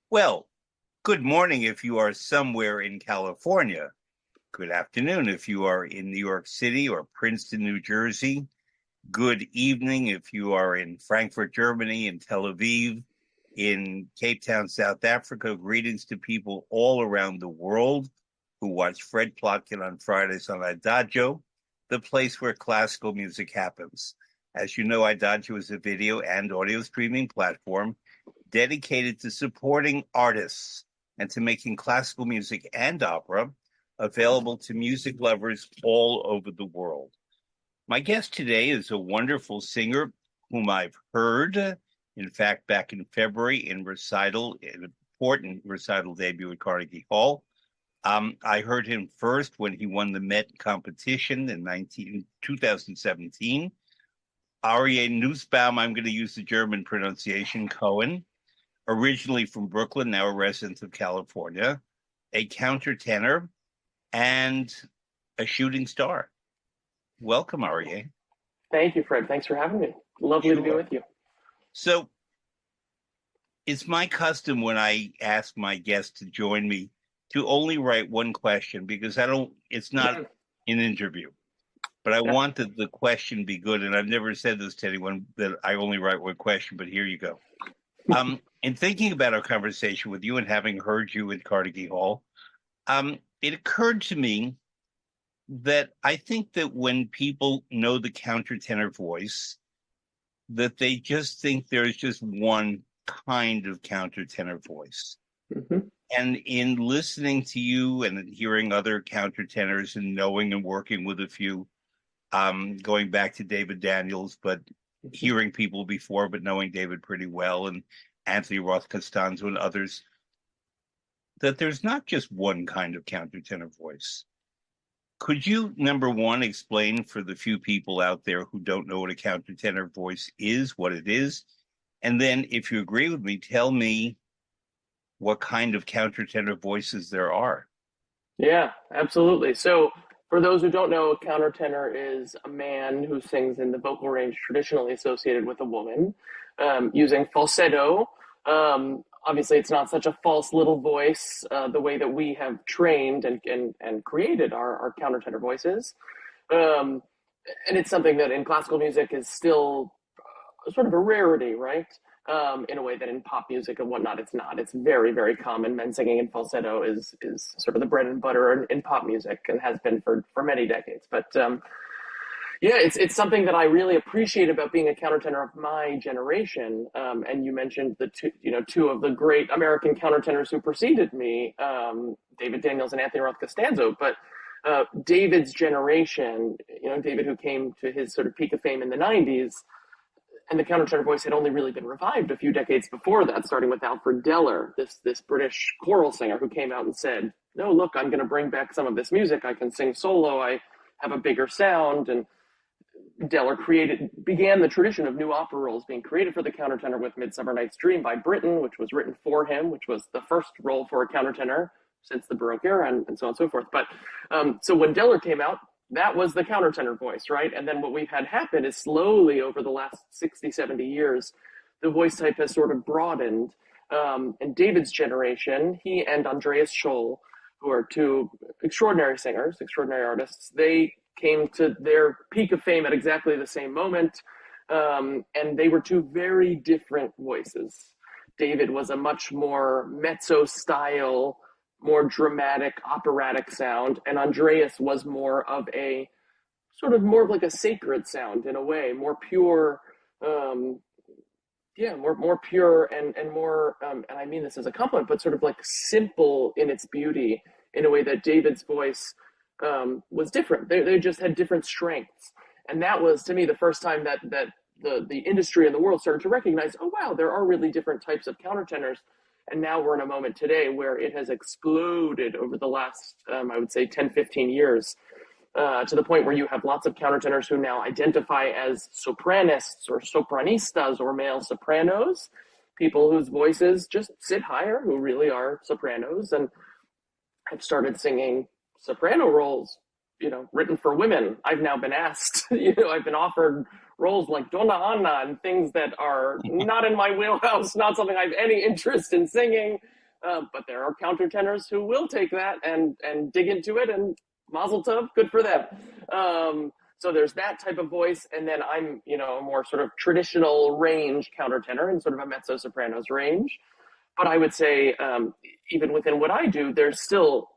Well, good morning if you are somewhere in California. Good afternoon if you are in New York City or Princeton, New Jersey. Good evening if you are in Frankfurt, Germany, in Tel Aviv, in Cape Town, South Africa. Greetings to people all around the world who watch Fred Plotkin on Fridays on Adagio, the place where classical music happens. As you know, Adagio is a video and audio streaming platform dedicated to supporting artists and to making classical music and opera available to music lovers all over the world. My guest today is a wonderful singer whom I've heard, in fact, back in February in an important recital debut at Carnegie Hall. I heard him first when he won the Met competition in 2017. Aryeh Nussbaum, I'm going to use the German pronunciation, Cohen, originally from Brooklyn, now a resident of California, a countertenor, and a shooting star. Welcome, Aryeh. Thank you, Fred. Thanks for having me. Lovely to be with you. So it's my custom when I ask my guests to join me to only write one question because it's not an interview, but I want that the question be good. And I've never said this to anyone that I only write one question, but here you go. In thinking about our conversation with you and having heard you at Carnegie Hall, it occurred to me that I think that when people know the countertenor voice, that they just think there's just one kind of countertenor voice. Mm-hmm. And in listening to you and hearing other countertenors and knowing and working with a few, going back to David Daniels, but hearing people before, but knowing David pretty well, and Anthony Roth Costanzo and others, that there's not just one kind of countertenor voice. Could you, number one, explain for the few people out there who don't know what a countertenor voice is, what it is? And then, if you agree with me, tell me what kind of countertenor voices there are. Yeah, absolutely. So, for those who don't know, a countertenor is a man who sings in the vocal range traditionally associated with a woman, using falsetto. Obviously, it's not such a false little voice the way that we have trained and created our countertenor voices. And it's something that in classical music is still sort of a rarity, right? In a way that in pop music and whatnot, it's not. It's very, very common. Men singing in falsetto is sort of the bread and butter in pop music and has been for many decades. But yeah, it's something that I really appreciate about being a countertenor of my generation. And you mentioned the two of the great American countertenors who preceded me, David Daniels and Anthony Roth Costanzo. But David's generation, David who came to his sort of peak of fame in the 90s, and the countertenor voice had only really been revived a few decades before that, starting with Alfred Deller, this British choral singer who came out and said, no, look, I'm going to bring back some of this music. I can sing solo. I have a bigger sound. And Deller began the tradition of new opera roles being created for the countertenor with Midsummer Night's Dream by Britten, which was written for him, which was the first role for a countertenor since the Baroque era, and so on and so forth. But so when Deller came out, that was the countertenor voice, right? And then what we've had happen is slowly over the last 60, 70 years, the voice type has sort of broadened. And David's generation, he and Andreas Scholl, who are two extraordinary singers, extraordinary artists, they came to their peak of fame at exactly the same moment. And they were two very different voices. David was a much more mezzo style, more dramatic, operatic sound, and Andreas was more of like a sacred sound in a way, more pure, more pure and more, and I mean this as a compliment, but sort of like simple in its beauty in a way that David's voice was different. They just had different strengths, and that was to me the first time that the industry and the world started to recognize, oh wow, there are really different types of countertenors. And now we're in a moment today where it has exploded over the last, I would say, 10, 15 years, to the point where you have lots of countertenors who now identify as sopranists or sopranistas or male sopranos, people whose voices just sit higher, who really are sopranos, and have started singing soprano roles, written for women. I've now been asked, I've been offered roles like Donna Anna and things that are not in my wheelhouse, not something I have any interest in singing. But there are countertenors who will take that and dig into it, and mazel tov, good for them. So there's that type of voice, and then I'm, a more sort of traditional range countertenor in sort of a mezzo-soprano's range. But I would say, even within what I do, there's still,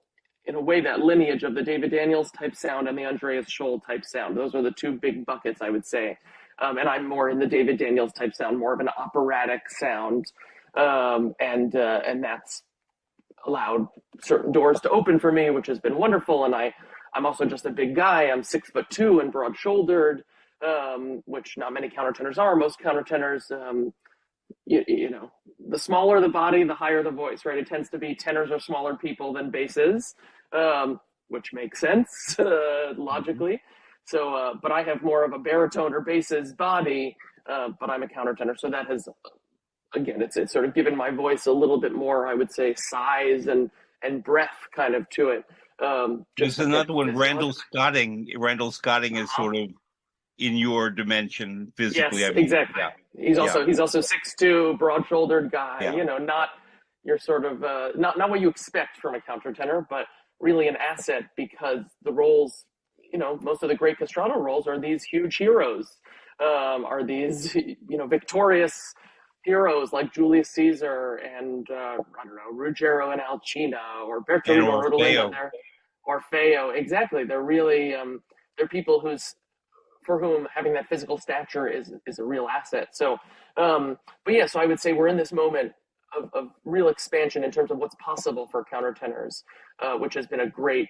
in a way, that lineage of the David Daniels type sound and the Andreas Scholl type sound. Those are the two big buckets, I would say. And I'm more in the David Daniels type sound, more of an operatic sound. And that's allowed certain doors to open for me, which has been wonderful. And I'm also just a big guy. I'm 6'2" and broad shouldered, which not many countertenors are. Most countertenors, the smaller the body, the higher the voice, right? It tends to be tenors are smaller people than basses, which makes sense logically. So, but I have more of a baritone or basses body, but I'm a countertenor. So that has, again, it's sort of given my voice a little bit more, I would say, size and breath kind of to it. There's another one, Randall Scotting. Randall Scotting is sort of in your dimension physically. Yes, I mean, exactly. Yeah. He's also 6'2", broad-shouldered guy. Yeah. Not your sort of not what you expect from a countertenor, but really an asset, because the roles, most of the great castrato roles are these huge heroes, are these victorious heroes like Julius Caesar and I don't know, Ruggiero and Alcina or Bertolino Rodolino, Orfeo. Exactly. They're really they're people for whom having that physical stature is a real asset. So, but yeah, so I would say we're in this moment of real expansion in terms of what's possible for countertenors, which has been a great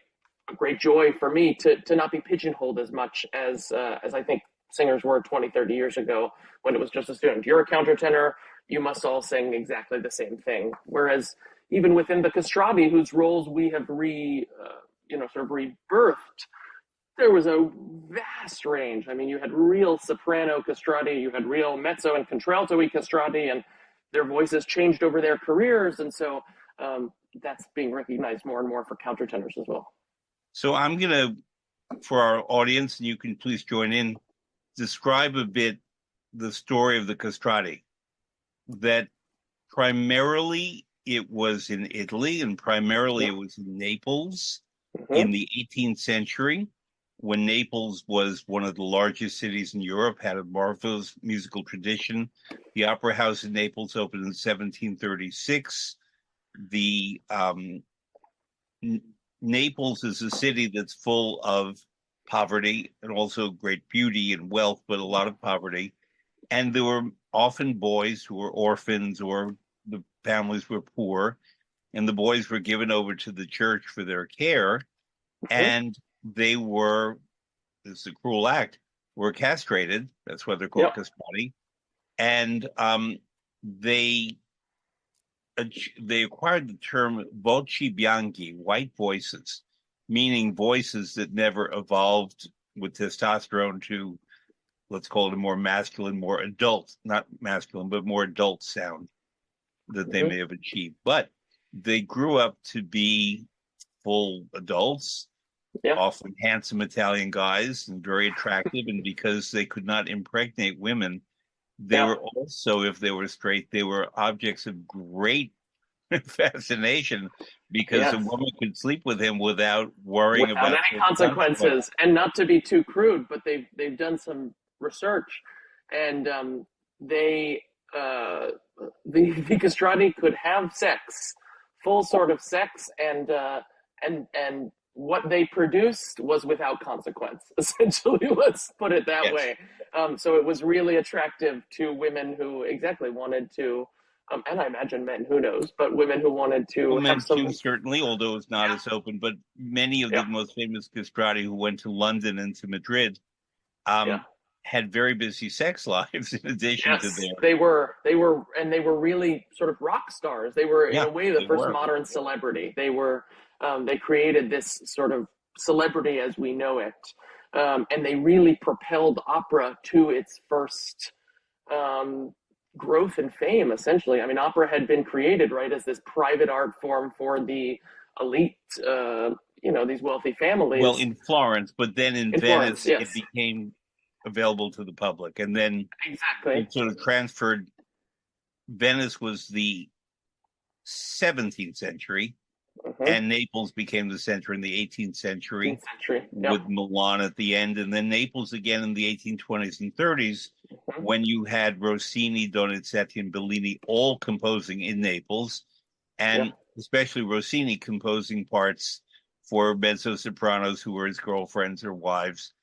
joy for me to not be pigeonholed as much as I think singers were 20, 30 years ago, when it was just a student. You're a countertenor, you must all sing exactly the same thing. Whereas even within the castrati, whose roles we have sort of rebirthed, there was a vast range. I mean, you had real soprano castrati, you had real mezzo and contralto-y castrati, and their voices changed over their careers. And so that's being recognized more and more for countertenors as well. So I'm going to, for our audience, and you can please join in, describe a bit the story of the castrati. That primarily it was in Italy, and primarily it was in Naples in the 18th century, when Naples was one of the largest cities in Europe, had a marvelous musical tradition. The Opera House in Naples opened in 1736. Naples is a city that's full of poverty and also great beauty and wealth, but a lot of poverty. And there were often boys who were orphans, or the families were poor, and the boys were given over to the church for their care. And they were, this is a cruel act, were castrated. That's why they're called castrati. And they acquired the term voci bianchi, white voices, meaning voices that never evolved with testosterone to, let's call it, a more masculine, more adult, not masculine, but more adult sound that they may have achieved. But they grew up to be full adults, often handsome Italian guys and very attractive. And because they could not impregnate women, they were also, if they were straight, they were objects of great fascination, because a woman could sleep with him without worrying about any consequences. And not to be too crude, but they've done some research, and the castrati could have sex, full sort of sex, and what they produced was without consequence, essentially. Let's put it that way. So it was really attractive to women who wanted to, and I imagine men, who knows, but women who wanted to have some... too, certainly, although it's not as open. But many of the most famous castrati who went to London and to Madrid had very busy sex lives in addition to their... They were really sort of rock stars. They were, in a way, the first modern celebrity. They were, they created this sort of celebrity as we know it. And they really propelled opera to its first growth and fame, essentially. I mean, opera had been created, right, as this private art form for the elite, these wealthy families. Well, in Florence, but then in Venice, it became available to the public. And then it sort of transferred. Venice was the 17th century, Mm-hmm. and Naples became the center in the 18th century 18th century. Yep. with Milan at the end, and then Naples again in the 1820s and 30s, Mm-hmm. when you had Rossini, Donizetti, and Bellini all composing in Naples, and Yep. especially Rossini composing parts for mezzo-sopranos who were his girlfriends or wives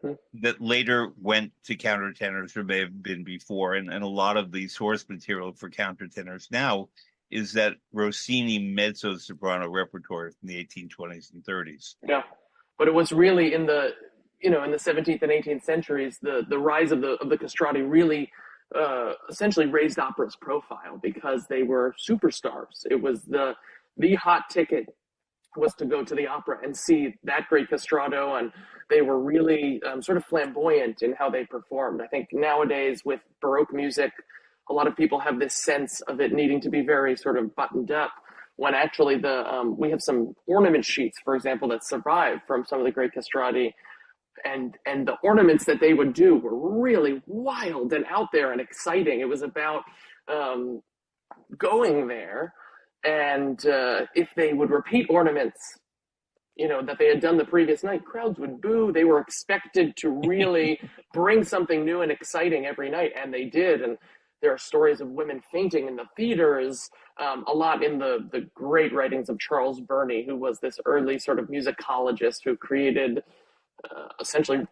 Mm-hmm. that later went to countertenors or may have been before. And a lot of the source material for countertenors now is that Rossini mezzo-soprano repertoire from the 1820s and 30s. Yeah, but it was really in the in the 17th and 18th centuries, the rise of the castrati really essentially raised opera's profile because they were superstars. It was the hot ticket was to go to the opera and see that great castrato, and they were really sort of flamboyant in how they performed. I think nowadays with Baroque music, a lot of people have this sense of it needing to be very sort of buttoned up, when actually we have some ornament sheets, for example, that survive from some of the great castrati, and the ornaments that they would do were really wild and out there and exciting. It was about um, going there, and if they would repeat ornaments, that they had done the previous night, crowds would boo. They were expected to really bring something new and exciting every night, and they did. And there are stories of women fainting in the theaters, a lot in the great writings of Charles Burney, who was this early sort of musicologist who created essentially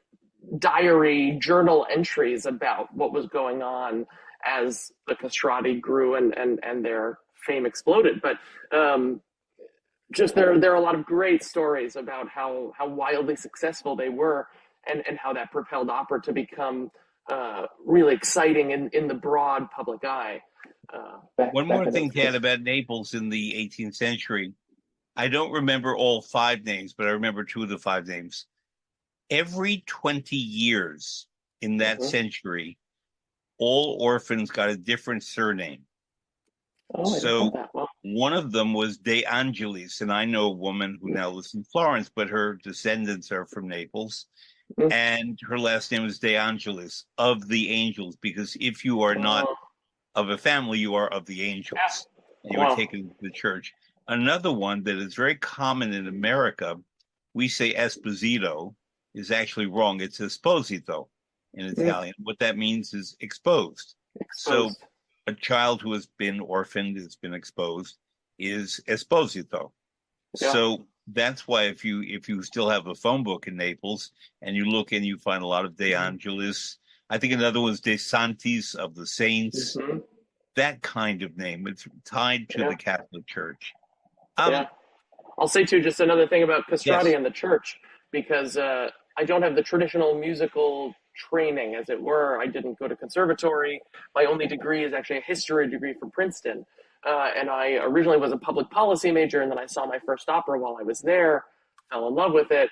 diary journal entries about what was going on as the castrati grew and their fame exploded. But just there are a lot of great stories about how wildly successful they were, and how that propelled opera to become really exciting in the broad public eye. One Back more in thing those to add days. about Naples in the 18th century. I don't remember all five names, but I remember two of the five names. Every 20 years in that Mm-hmm. century, all orphans got a different surname. Oh, I didn't know So that. Well, one of them was De Angelis, and I know a woman who now lives in Florence, but her descendants are from Naples, mm, and her last name is De Angelis, of the angels, because if you are not oh, of a family, you are of the yeah. angels, and you are Well, taken to the church. Another one that is very common in America, we say Esposito, is actually wrong. It's Esposito in mm, Italian. What that means is exposed. So exposed. a child who has been orphaned, has been exposed, is Esposito. Yeah. So that's why if you still have a phone book in Naples and you look and you find a lot of De Mm-hmm. Angelis, I think another one is De Santis, of the saints, Mm-hmm. that kind of name. It's tied to Yeah. the Catholic Church. Yeah. I'll say too, just another thing about castrati Yes. and the church, because I don't have the traditional musical training, as it were. I didn't go to conservatory. My only degree is actually a history degree from Princeton. And I originally was a public policy major, and then I saw my first opera while I was there, fell in love with it.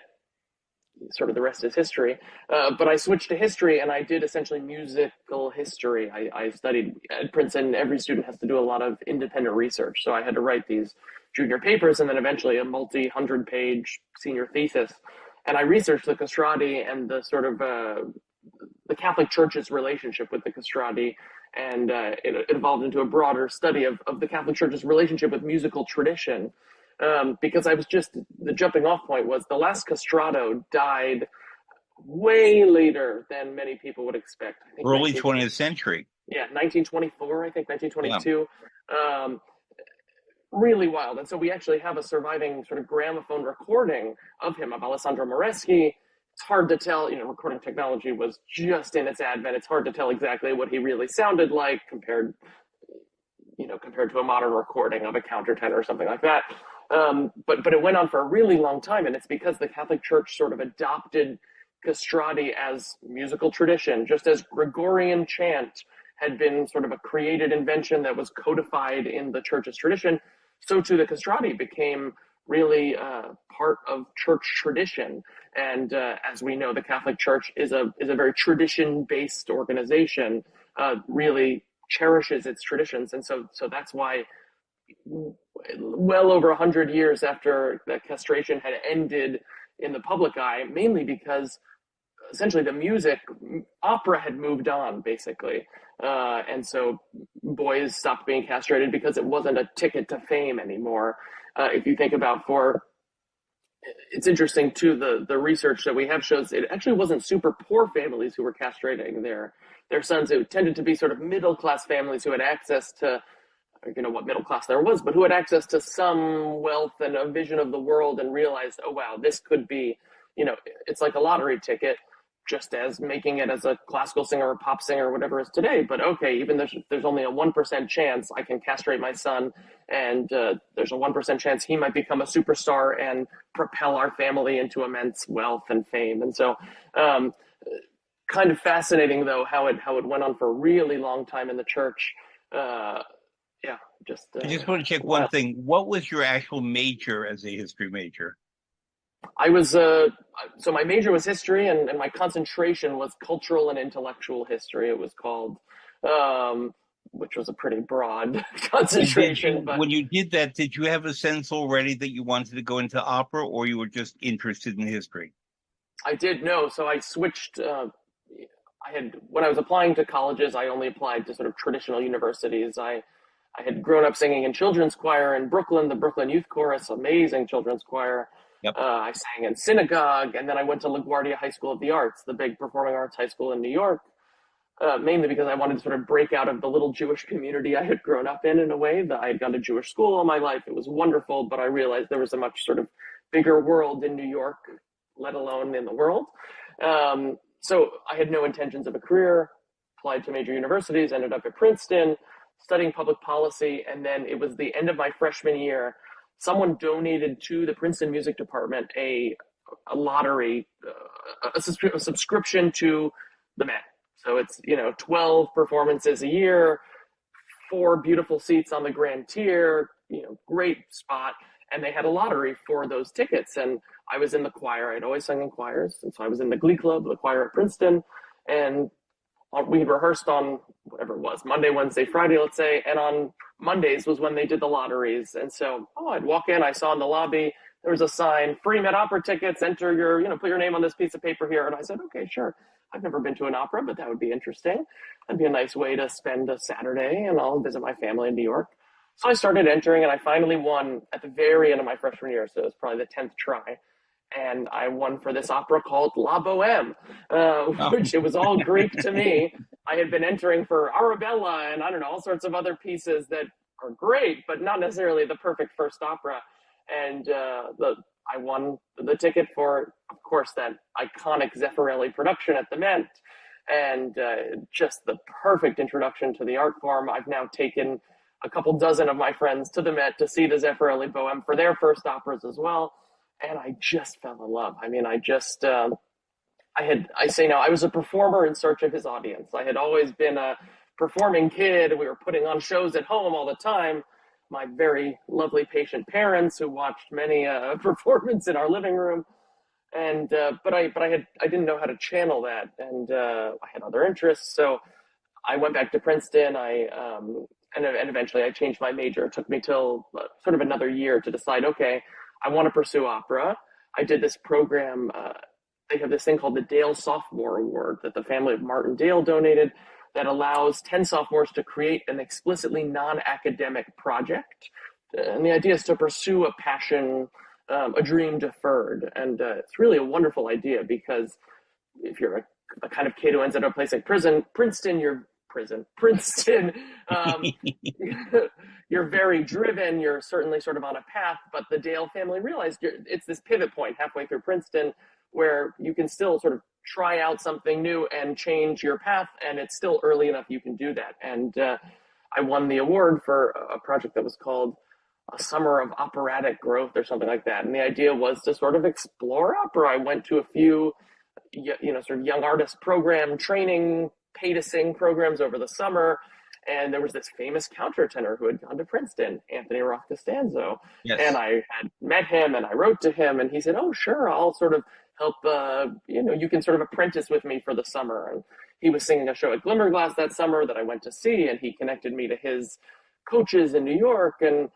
Sort of the rest is history. But I switched to history, and I did essentially musical history. I studied at Princeton. Every student has to do a lot of independent research, so I had to write these junior papers and then eventually a multi-hundred-page senior thesis. And I researched the castrati and the sort of the Catholic Church's relationship with the castrati, and it evolved into a broader study of the Catholic Church's relationship with musical tradition. Because I was just, the jumping off point was the last castrato died way later than many people would expect. I think Early 20th century. 1924, I think Yeah. 1922. Um, really wild. And so we actually have a surviving sort of gramophone recording of him, of Alessandro Moreschi. It's hard to tell, recording technology was just in its advent. It's hard to tell exactly what he really sounded like compared to a modern recording of a countertenor or something like that. But it went on for a really long time, and it's because the Catholic Church sort of adopted castrati as musical tradition, just as Gregorian chant had been sort of a created invention that was codified in the Church's tradition. So too the castrati became really part of church tradition. And as we know, the Catholic Church is a very tradition based organization. Really cherishes its traditions, and so that's why well over 100 years after the castration had ended in the public eye, mainly because essentially the music opera had moved on basically, And so boys stopped being castrated because it wasn't a ticket to fame anymore. If you think about it's interesting too, the research that we have shows it actually wasn't super poor families who were castrating their sons. It tended to be sort of middle class families who had access to, what middle class there was, but who had access to some wealth and a vision of the world and realized, oh wow, this could be, it's like a lottery ticket, just as making it as a classical singer or pop singer or whatever is today. But okay, even there's only a 1% chance I can castrate my son, and there's a 1% chance he might become a superstar and propel our family into immense wealth and fame. And so, kind of fascinating though how it went on for a really long time in the church. Yeah, I just want to check wild. one thing. What was your actual major as a history major? I was so my major was history, and my concentration was cultural and intellectual history. It was called, which was a pretty broad concentration. But when you did that, did you have a sense already that you wanted to go into opera, or you were just interested in history? I did know. So I switched. When I was applying to colleges, I only applied to sort of traditional universities. I had grown up singing in children's choir in Brooklyn, the Brooklyn Youth Chorus, amazing children's choir. Yep. I sang in synagogue, and then I went to LaGuardia High School of the Arts, the big performing arts high school in New York, mainly because I wanted to sort of break out of the little Jewish community I had grown up in a way. That I had gone to Jewish school all my life. It was wonderful, but I realized there was a much sort of bigger world in New York, let alone in the world. So I had no intentions of a career, applied to major universities, ended up at Princeton, studying public policy, and then it was the end of my freshman year. Someone donated to the Princeton Music Department a lottery, a subscription to the Met. So it's 12 performances a year, 4 beautiful seats on the grand tier, great spot, and they had a lottery for those tickets. And I was in the choir. I'd always sung in choirs, and so I was in the Glee Club, the choir at Princeton, and we had rehearsed on whatever it was, Monday, Wednesday, Friday, let's say, and on Mondays was when they did the lotteries. And so, I'd walk in, I saw in the lobby, there was a sign, free Met Opera tickets, enter put your name on this piece of paper here. And I said, okay, sure. I've never been to an opera, but that would be interesting. That'd be a nice way to spend a Saturday, and I'll visit my family in New York. So I started entering, and I finally won at the very end of my freshman year, so it was probably the 10th try. And I won for this opera called La Bohème, which it was all Greek to me. I had been entering for Arabella and I don't know, all sorts of other pieces that are great, but not necessarily the perfect first opera. And I won the ticket for, of course, that iconic Zeffirelli production at the Met, and just the perfect introduction to the art form. I've now taken a couple dozen of my friends to the Met to see the Zeffirelli Bohème for their first operas as well. And I just fell in love. I mean, I say now, I was a performer in search of his audience. I had always been a performing kid. We were putting on shows at home all the time. My very lovely, patient parents who watched many performances in our living room. And, but I didn't know how to channel that. And I had other interests. So I went back to Princeton. And eventually I changed my major. It took me till sort of another year to decide, okay, I want to pursue opera. I did this program. They have this thing called the Dale Sophomore Award that the family of Martin Dale donated that allows 10 sophomores to create an explicitly non-academic project. And the idea is to pursue a passion, a dream deferred. And it's really a wonderful idea because if you're a kind of kid who ends up in a place like Princeton, you're very driven, you're certainly sort of on a path, but the Dale family realized it's this pivot point halfway through Princeton where you can still sort of try out something new and change your path, and it's still early enough you can do that. And I won the award for a project that was called A Summer of Operatic Growth or something like that. And the idea was to sort of explore opera. I went to a few, sort of young artist program training, pay to sing programs over the summer. And there was this famous countertenor who had gone to Princeton, Anthony Roth Costanzo. Yes. And I had met him and I wrote to him and he said, oh, sure, I'll sort of help, you can sort of apprentice with me for the summer. And he was singing a show at Glimmerglass that summer that I went to see, and he connected me to his coaches in New York. And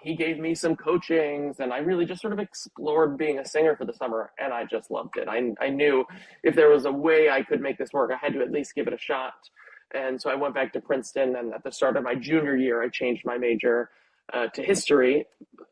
he gave me some coachings, and I really just sort of explored being a singer for the summer, and I just loved it. I knew if there was a way I could make this work, I had to at least give it a shot. And so I went back to Princeton, and at the start of my junior year, I changed my major to history,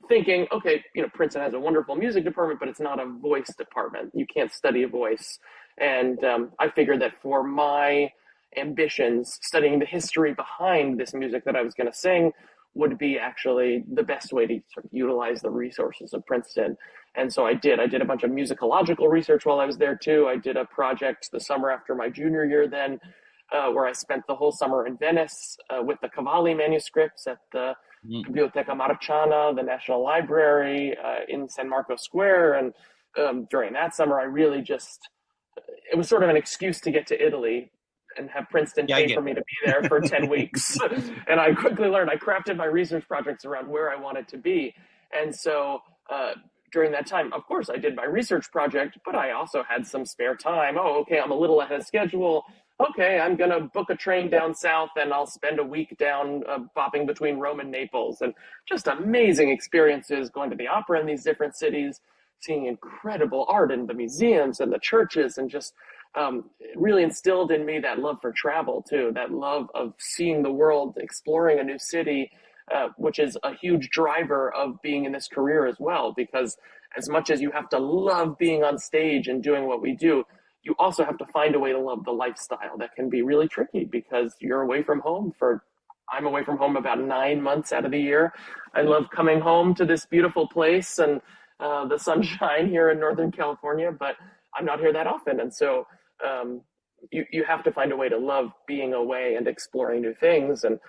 thinking, okay, Princeton has a wonderful music department, but it's not a voice department. You can't study a voice. And I figured that for my ambitions, studying the history behind this music that I was going to sing would be actually the best way to sort of utilize the resources of Princeton. And so I did. I did a bunch of musicological research while I was there too. I did a project the summer after my junior year then, where I spent the whole summer in Venice with the Cavalli manuscripts at the Biblioteca Marciana, the National Library in San Marco Square. And during that summer, I really just, it was sort of an excuse to get to Italy and have Princeton pay for me to be there for 10 weeks. And I quickly learned, I crafted my research projects around where I wanted to be. And so during that time, of course, I did my research project, but I also had some spare time. Oh, okay, I'm a little ahead of schedule. Okay, I'm going to book a train down south and I'll spend a week down bopping between Rome and Naples. And just amazing experiences going to the opera in these different cities, seeing incredible art in the museums and the churches, and just it really instilled in me that love for travel too, that love of seeing the world, exploring a new city, which is a huge driver of being in this career as well. Because as much as you have to love being on stage and doing what we do, you also have to find a way to love the lifestyle. That can be really tricky because you're away from home I'm away from home about 9 months out of the year. I love coming home to this beautiful place and the sunshine here in Northern California, but I'm not here that often. And so you have to find a way to love being away and exploring new things. And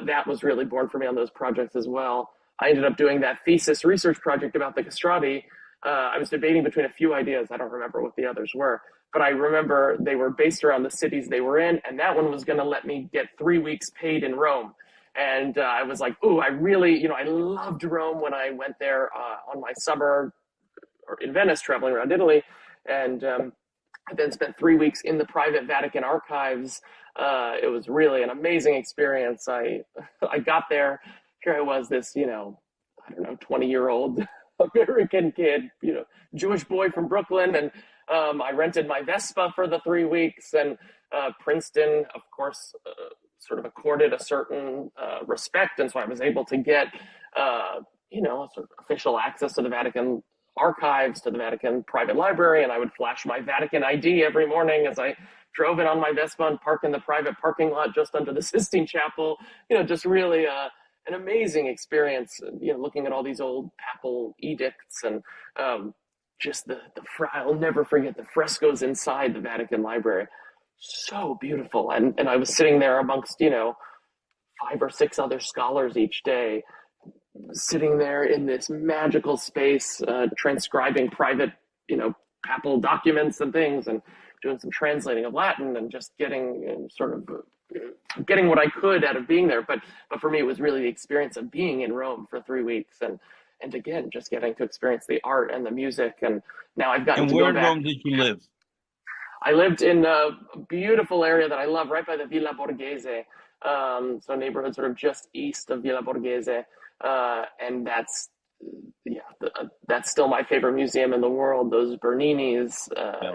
that was really born for me on those projects as well. I ended up doing that thesis research project about the castrati. I was debating between a few ideas. I don't remember what the others were, but I remember they were based around the cities they were in, and that one was going to let me get 3 weeks paid in Rome. And I was like, ooh, I really, I loved Rome when I went there on my summer or in Venice, traveling around Italy. And I then spent 3 weeks in the private Vatican archives. It was really an amazing experience. I got there. Here I was, this, 20-year-old American kid, Jewish boy from Brooklyn. And I rented my Vespa for the 3 weeks. And Princeton, of course, sort of accorded a certain respect. And so I was able to get, sort of official access to the Vatican archives, to the Vatican private library. And I would flash my Vatican ID every morning as I drove it on my Vespa and park in the private parking lot just under the Sistine Chapel. Just really an amazing experience, looking at all these old papal edicts and just I'll never forget the frescoes inside the Vatican library. So beautiful. And I was sitting there amongst, 5 or 6 other scholars each day, sitting there in this magical space, transcribing private, papal documents and things, and doing some translating of Latin, and just getting getting what I could out of being there. But for me, it was really the experience of being in Rome for 3 weeks, and again, just getting to experience the art and the music. And now I've gotten to go back. And where in Rome did you live? I lived in a beautiful area that I love, right by the Villa Borghese, so a neighborhood sort of just east of Villa Borghese, and that's still my favorite museum in the world. Those Bernini's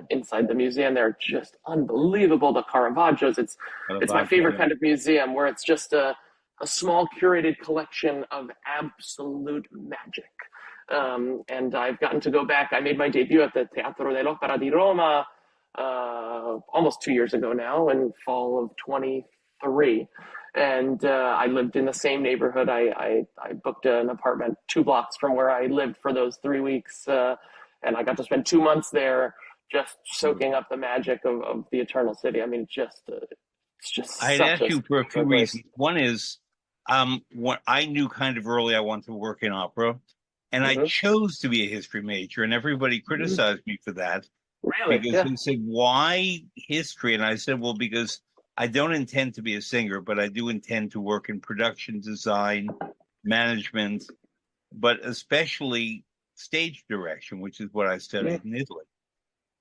inside the museum, they're just unbelievable. The Caravaggios, it's my favorite kind of museum, where it's just a small curated collection of absolute magic. And I've gotten to go back. I made my debut at the Teatro dell'Opera di Roma almost 2 years ago now, in fall of 23. And I lived in the same neighborhood. I booked an apartment 2 blocks from where I lived for those 3 weeks. And I got to spend 2 months there, just soaking up the magic of the Eternal City. I mean, it's just I'd ask you for a few reasons. One is, what I knew kind of early, I wanted to work in opera, and I chose to be a history major, and everybody criticized me for that. Really? Because they said, why history? And I said, well, because I don't intend to be a singer, but I do intend to work in production design, management, but especially stage direction, which is what I studied in Italy.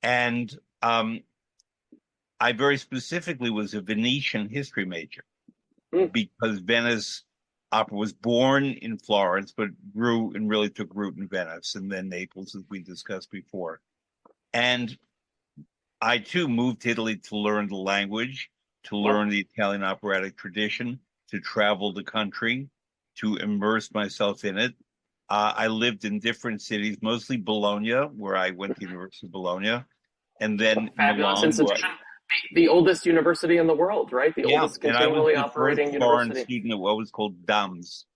And I very specifically was a Venetian history major because Venice opera was born in Florence, but grew and really took root in Venice, and then Naples, as we discussed before. And I, too, moved to Italy to learn the language. to Well, learn the Italian operatic tradition, to travel the country, to immerse myself in it. I lived in different cities, mostly Bologna, where I went to University of Bologna, and a then fabulous Milan, where institution. The oldest university in the world, right? The yeah, oldest and I was continually the first operating foreign university. student at what was called DAMS,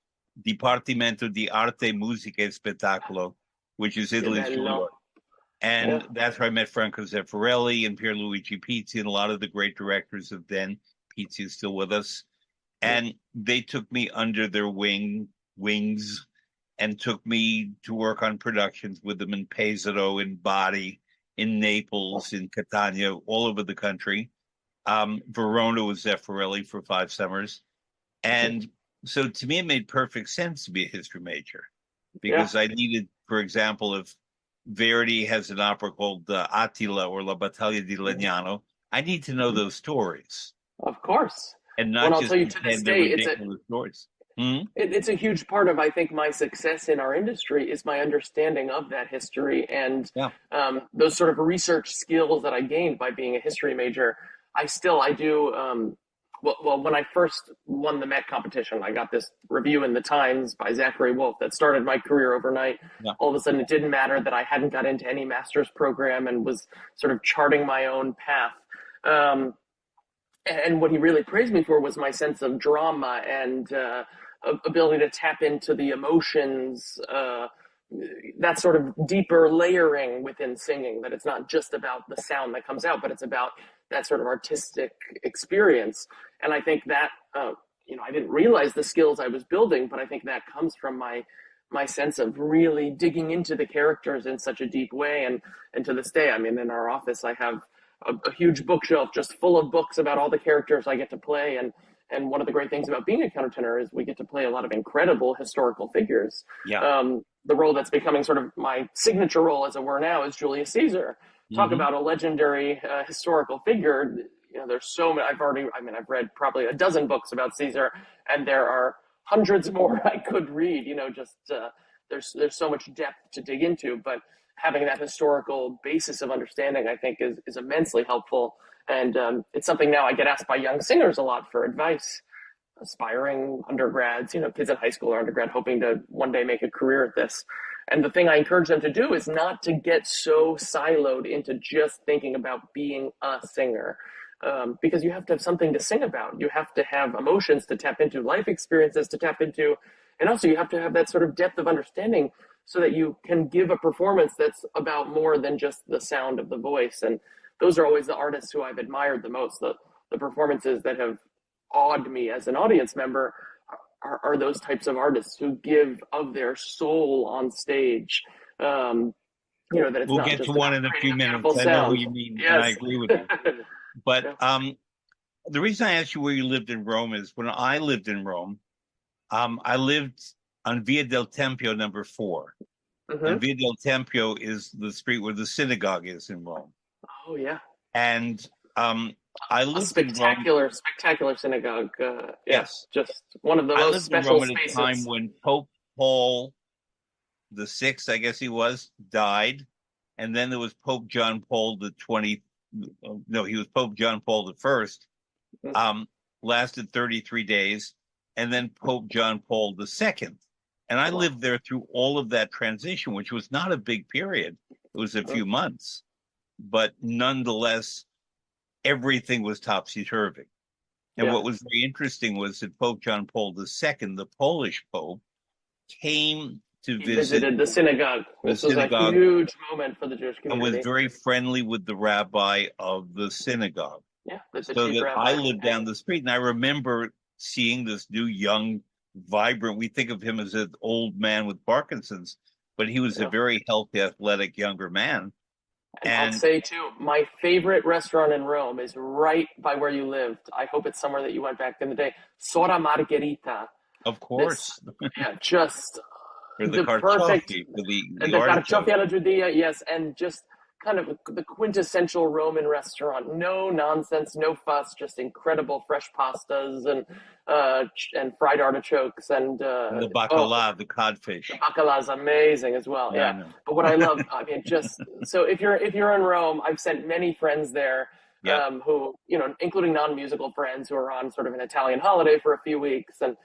Dipartimento di Arte, Musica e Spettacolo, which is Che Italy's bello. Juilliard. And Yeah. that's where I met Franco Zeffirelli and Pierluigi Pizzi and a lot of the great directors of then. Pizzi is still with us. Yeah. And they took me under their wings and took me to work on productions with them in Pesaro, in Bari, in Naples, in Catania, all over the country. Verona was Zeffirelli for 5 summers. And so to me, it made perfect sense to be a history major Yeah. because I needed, for example, if Verdi has an opera called Attila or La Battaglia di Legnano, I need to know those stories Of course. and Well, not and I'll tell just you to this pretend they're day, ridiculous stories. Hmm. it's a huge part of, I think, my success in our industry is my understanding of that history and Yeah. those sort of research skills that I gained by being a history major. I do. Well, when I first won the Met competition, I got this review in the Times by Zachary Wolf that started my career overnight. Yeah. All of a sudden, it didn't matter that I hadn't got into any master's program and was sort of charting my own path. Um, and what he really praised me for was my sense of drama and ability to tap into the emotions, that sort of deeper layering within singing, that it's not just about the sound that comes out, but it's about that sort of artistic experience. And I think that, I didn't realize the skills I was building, but I think that comes from my sense of really digging into the characters in such a deep way. And to this day, I mean, in our office, I have a huge bookshelf just full of books about all the characters I get to play. And one of the great things about being a countertenor is we get to play a lot of incredible historical figures. Yeah. The role that's becoming sort of my signature role, as it were now, is Julius Caesar. Talk Mm-hmm. about a legendary historical figure. There's so many. I've read probably a dozen books about Caesar, and there are hundreds more I could read. There's so much depth to dig into, but having that historical basis of understanding, I think, is immensely helpful. And it's something now I get asked by young singers a lot for advice, aspiring undergrads, kids in high school or undergrad hoping to one day make a career at this. And the thing I encourage them to do is not to get so siloed into just thinking about being a singer. Because you have to have something to sing about. You have to have emotions to tap into, life experiences to tap into, and also you have to have that sort of depth of understanding so that you can give a performance that's about more than just the sound of the voice. And those are always the artists who I've admired the most. The performances that have awed me as an audience member are those types of artists who give of their soul on stage. That it's We'll not get just to one about in a creating few a beautiful minutes. I know who sound. you mean, and I Yes. agree with you. But Yeah. the reason I asked you where you lived in Rome is when I lived in Rome, I lived on Via del Tempio number 4. And Mm-hmm. Via del Tempio is the street where the synagogue is in Rome. Oh, yeah. And I A lived in Rome. spectacular synagogue. Yeah, Yes, just one of the I most lived in special Rome at a time spaces. when Pope Paul the Sixth, I guess he was, died, and then there was Pope John Paul the 20. No, he was Pope John Paul the First. Mm. Um, lasted 33 days, and then Pope John Paul the Second. And I Wow. lived there through all of that transition, which was not a big period. It was a Mm. few months, but nonetheless, everything was topsy-turvy. And Yeah. what was very interesting was that Pope John Paul II, the Polish Pope, came to He visit visited the synagogue. the This was a synagogue huge moment for the Jewish and was community. very friendly with the rabbi of the synagogue. Yeah, the So chief that I rabbi. lived down the street, and I remember seeing this new, young, vibrant. We think of him as an old man with Parkinson's, but he was a Yeah. very healthy, athletic younger man. And I'll And say too, my favorite restaurant in Rome is right by where you lived. I hope it's somewhere that you went back in the day. Sora Margherita. of This, course, yeah, just for the the perfect carciofi, for the the artichoke. carciofi alla giudea, yes, and just kind of the quintessential Roman restaurant. No nonsense, no fuss, just incredible fresh pastas and fried artichokes and And the oh, bacala, the the codfish. bacala is amazing as well. I Yeah, know. but what I love, I mean, just so if you're in Rome, I've sent many friends there. who, including non-musical friends who are on sort of an Italian holiday for a few weeks, and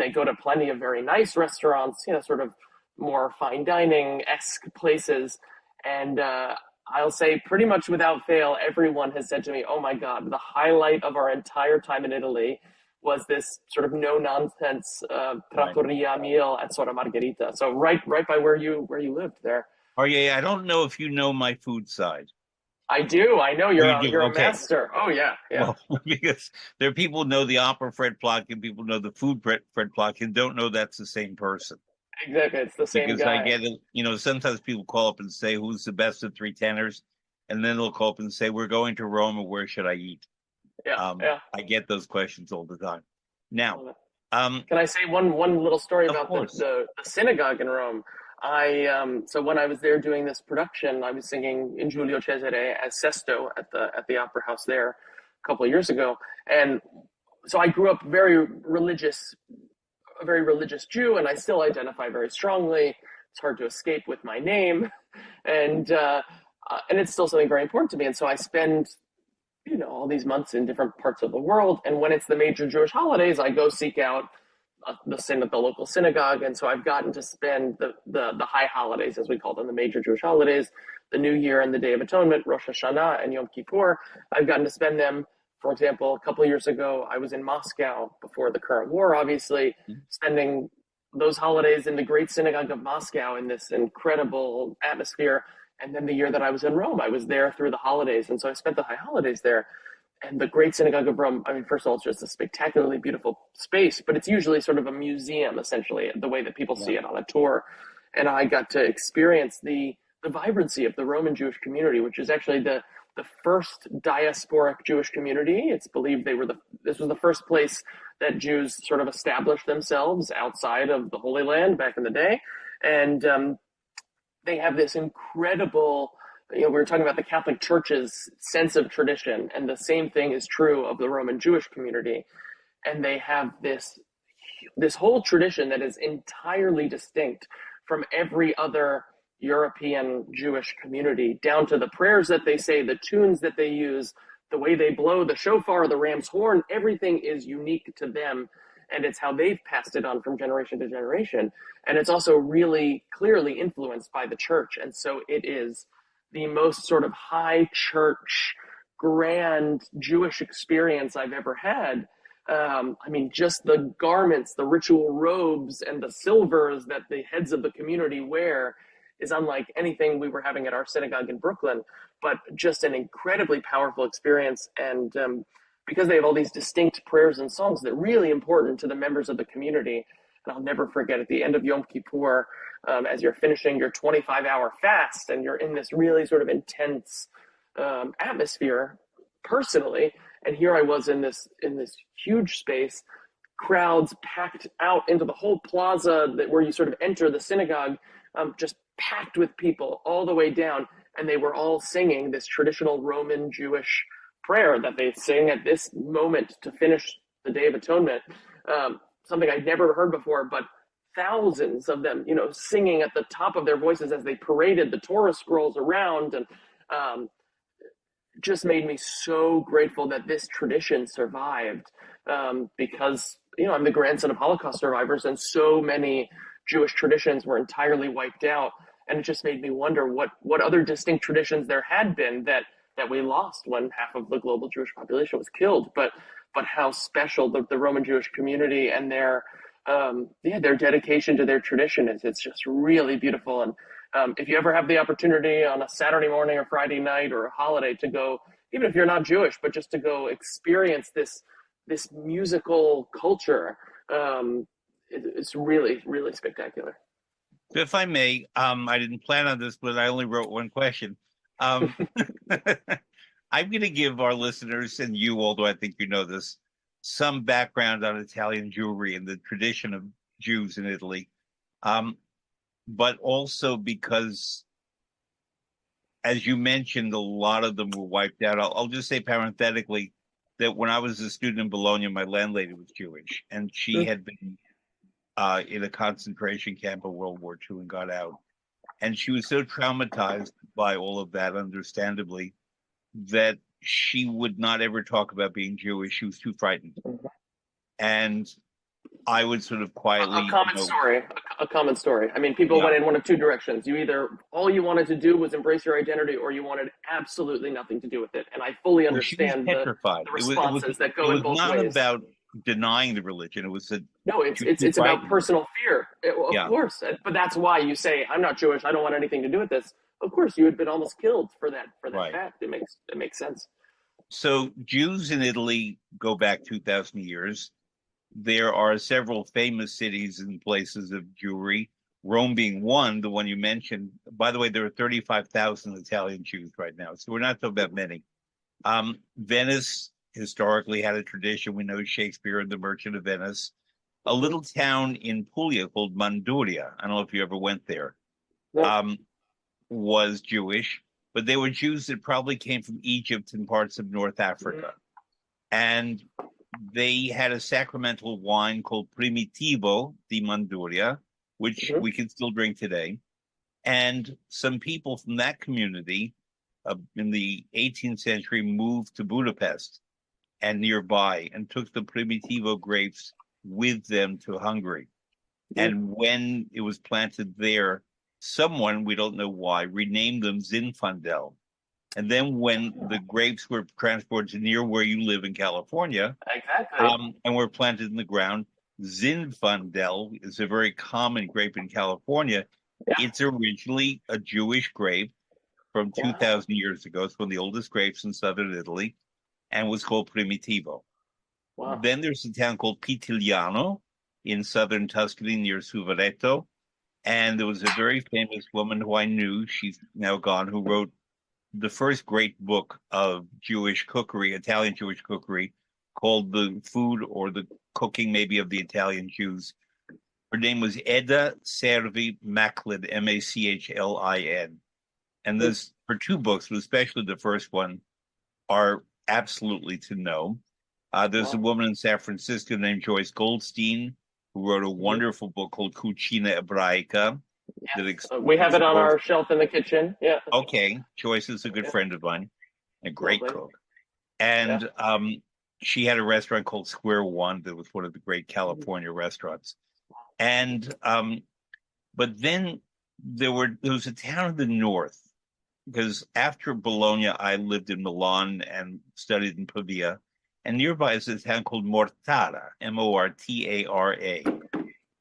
they go to plenty of very nice restaurants, sort of more fine dining-esque places. And I'll say pretty much without fail, everyone has said to me, oh my God, the highlight of our entire time in Italy was this sort of no-nonsense trattoria meal at Sora Margherita. So right by where you lived there. Aryeh, I don't know if you know my food side. I do. I know Oh, you do? you're a Okay. master. Oh yeah. Well, because there are people who know the opera Fred Plotkin, people know the food Fred Plotkin, don't know that's the same person. Exactly. It's the same Because I guy. get it, sometimes people call up and say, who's the best of three tenors? And then they'll call up and say, we're going to Roma, where should I eat? Yeah. I get those questions all the time. Now, can I say one little story about the synagogue in Rome? So when I was there doing this production, I was singing in Giulio Cesare as Sesto at the opera house there a couple of years ago, and so I grew up a very religious Jew, and I still identify very strongly. It's hard to escape with my name, and it's still something very important to me. And so I spend all these months in different parts of the world, and when it's the major Jewish holidays, I go seek out the local synagogue. And so I've gotten to spend the high holidays, as we call them, the major Jewish holidays, the New Year and the Day of Atonement, Rosh Hashanah and Yom Kippur. I've gotten to spend them. For example, a couple of years ago, I was in Moscow before the current war, obviously, spending those holidays in the Great Synagogue of Moscow in this incredible atmosphere. And then the year that I was in Rome, I was there through the holidays. And so I spent the high holidays there. And the Great Synagogue of Rome, I mean, first of all, it's just a spectacularly beautiful space, but it's usually sort of a museum, essentially, the way that people see it on a tour. And I got to experience the vibrancy of the Roman Jewish community, which is actually the first diasporic Jewish community. It's believed this was the first place that Jews sort of established themselves outside of the Holy Land back in the day. And they have this incredible, we were talking about the Catholic Church's sense of tradition, and the same thing is true of the Roman Jewish community. And they have this whole tradition that is entirely distinct from every other European Jewish community, down to the prayers that they say, the tunes that they use, the way they blow the shofar, the ram's horn. Everything is unique to them, and it's how they've passed it on from generation to generation. And it's also really clearly influenced by the church. And so it is the most sort of high church, grand Jewish experience I've ever had. I mean, just the garments, the ritual robes, and the silvers that the heads of the community wear is unlike anything we were having at our synagogue in Brooklyn, but just an incredibly powerful experience. And because they have all these distinct prayers and songs that are really important to the members of the community. And I'll never forget, at the end of Yom Kippur, as you're finishing your 25-hour fast and you're in this really sort of intense atmosphere personally, and here I was in this huge space, crowds packed out into the whole plaza where you sort of enter the synagogue, just packed with people all the way down, and they were all singing this traditional Roman Jewish prayer that they sing at this moment to finish the Day of Atonement, something I'd never heard before, but thousands of them, singing at the top of their voices as they paraded the Torah scrolls around, and just made me so grateful that this tradition survived, because I'm the grandson of Holocaust survivors, and so many Jewish traditions were entirely wiped out. And it just made me wonder what other distinct traditions there had been that we lost when half of the global Jewish population was killed. But how special the Roman Jewish community and their dedication to their tradition is. It's just really beautiful. And if you ever have the opportunity on a Saturday morning or Friday night or a holiday to go, even if you're not Jewish, but just to go experience this musical culture, it's really, really spectacular. If I may, I didn't plan on this, but I only wrote one question. I'm going to give our listeners, and you, although I think you know this, some background on Italian Jewry and the tradition of Jews in Italy, but also because, as you mentioned, a lot of them were wiped out. I'll just say parenthetically that when I was a student in Bologna, my landlady was Jewish, and she had been in a concentration camp of World War II and got out. And she was so traumatized by all of that, understandably, that she would not ever talk about being Jewish. She was too frightened. And I would sort of A quietly, common story. A common story. I mean, people yeah. went in one of two directions. You either all you wanted to do was embrace your identity, or you wanted absolutely nothing to do with it. And I fully Well, she was understand petrified. the responses that It go in was both not ways. about denying the religion. It was that No, she was too it's about frightened. personal fear, of Yeah, course. But that's why you say, "I'm not Jewish. I don't want anything to do with this." Of course, you had been almost killed for that right. fact. It makes sense. So Jews in Italy go back 2,000 years. There are several famous cities and places of Jewry, Rome being one, the one you mentioned. By the way, there are 35,000 Italian Jews right now, so we're not talking about many. Venice historically had a tradition. We know Shakespeare and the Merchant of Venice. A Mm-hmm. little town in Puglia called Manduria, I don't know if you ever went there, No. um, was Jewish, but they were Jews that probably came from Egypt and parts of North Africa. And they had a sacramental wine called Primitivo di Manduria, which Mm-hmm. we can still drink today. And some people from that community in the 18th century moved to Budapest and nearby and took the Primitivo grapes with them to Hungary. And when it was planted there, someone, we don't know why, renamed them Zinfandel. And then when the grapes were transported to near where you live in California, Exactly. and were planted in the ground, Zinfandel is a very common grape in California. Yeah. It's originally a Jewish grape from Wow. 2,000 years ago. It's one of the oldest grapes in southern Italy and was called Primitivo. Wow. Then there's a town called Pitigliano in southern Tuscany near Suvaretto. And there was a very famous woman who I knew, she's now gone, who wrote the first great book of Jewish cookery, Italian Jewish cookery, called The Food or the Cooking maybe of the Italian Jews. Her name was Edda Servi Machlin, Machlin. And this, her two books, but especially the first one, are absolutely to know. There's a woman in San Francisco named Joyce Goldstein who wrote a wonderful book called Cucina Ebraica. We have it on explores. our shelf in the kitchen. Yeah. Okay, Joyce is a good friend of mine, a great Lovely. cook. And she had a restaurant called Square One that was one of the great California restaurants. And but then there was a town in the north, because after Bologna, I lived in Milan and studied in Pavia. And nearby is a town called Mortara, Mortara,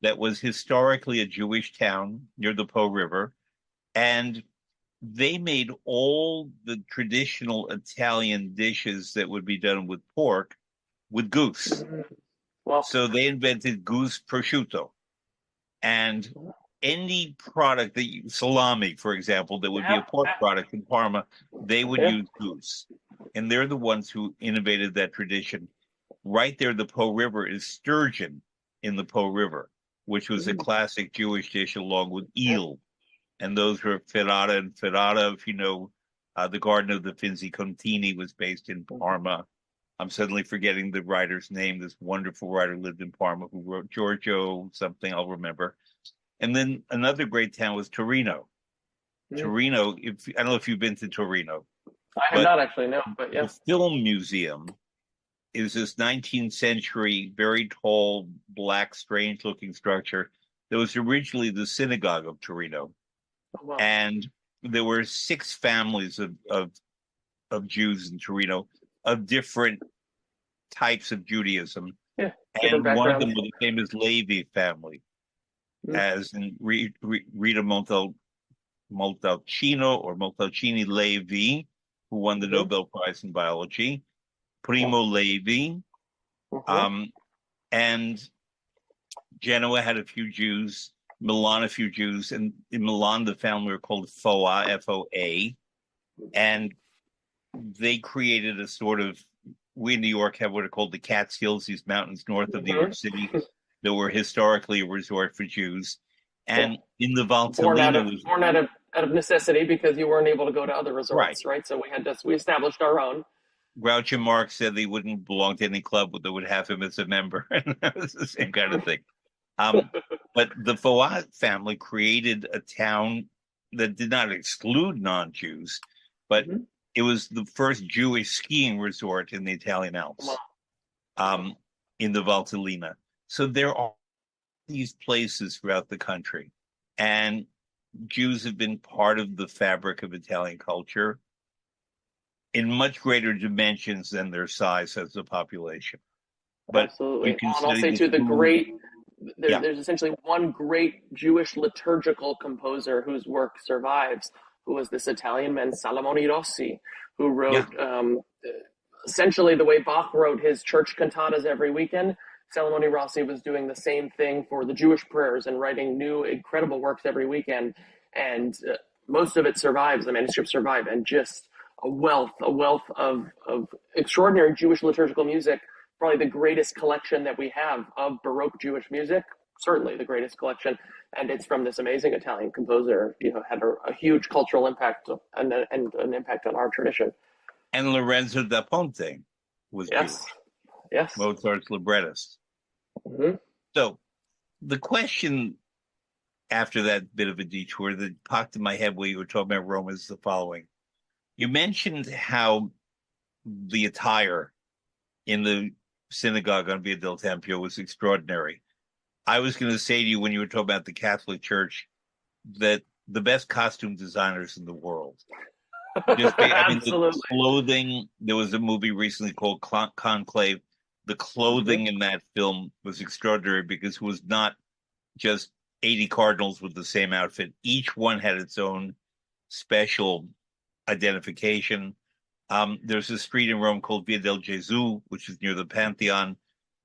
that was historically a Jewish town near the Po River. And they made all the traditional Italian dishes that would be done with pork with goose. Well, So they invented goose prosciutto. And any product salami, for example, that would be a pork product in Parma, they would use goose. And they're the ones who innovated that tradition. Right there, the Po River is sturgeon in the Po River, which was a classic Jewish dish along with eel. And those were ferrata and ferrata. If you know, the Garden of the Finzi Contini was based in Parma. I'm suddenly forgetting the writer's name. This wonderful writer lived in Parma who wrote Giorgio something, I'll remember. And then another great town was Torino. Torino, I don't know if you've been to Torino. I have not actually, no, but yeah. The Film Museum is this 19th century, very tall, black, strange-looking structure that was originally the synagogue of Torino. Oh, wow. And there were 6 families of Jews in Torino of different types of Judaism. Yeah, and one of them was the famous Levi family, as in Rita Montalcino or Montalcini Levi, who won the Nobel Prize in Biology, Primo Levi, and Genoa had a few Jews, Milan a few Jews, and in Milan the family were called Foa, F-O-A, and they created a sort of, we in New York have what are called the Catskills, these mountains north of New York City, that were historically a resort for Jews. And in the Valtellina born out of necessity, because you weren't able to go to other resorts, right? So we established our own. Groucho Marx said he wouldn't belong to any club that would have him as a member, and that was the same kind of thing. But the Fawad family created a town that did not exclude non-Jews, but it was the first Jewish skiing resort in the Italian Well, Alps, in the Valtellina. So there are these places throughout the country, and Jews have been part of the fabric of Italian culture in much greater dimensions than their size as a population. But you absolutely. can And I'll study say the too, the food. great Yeah, there's essentially one great Jewish liturgical composer whose work survives, who was this Italian man Salomone Rossi, who yeah. wrote essentially the way Bach wrote his church cantatas every weekend. Salomone Rossi was doing the same thing for the Jewish prayers and writing new incredible works every weekend, and most of it survives. The manuscripts survive, and just a wealth of extraordinary Jewish liturgical music. Probably the greatest collection that we have of Baroque Jewish music. Certainly the greatest collection, and it's from this amazing Italian composer. Had a huge cultural impact and an impact on our tradition. And Lorenzo da Ponte was Yes, Jewish, yes. Mozart's librettist. Hmm. So the question after that bit of a detour that popped in my head while you were talking about Rome is the following. You mentioned how the attire in the synagogue on Via del Tempio was extraordinary. I was going to say to you when you were talking about the Catholic Church that the best costume designers in the world. I mean, the Absolutely. clothing. There was a movie recently called Conclave. The Hmm. clothing in that film was extraordinary because it was not just 80 cardinals with the same outfit. Each one had its own special identification. There's a street in Rome called Via del Gesù, which is near the Pantheon,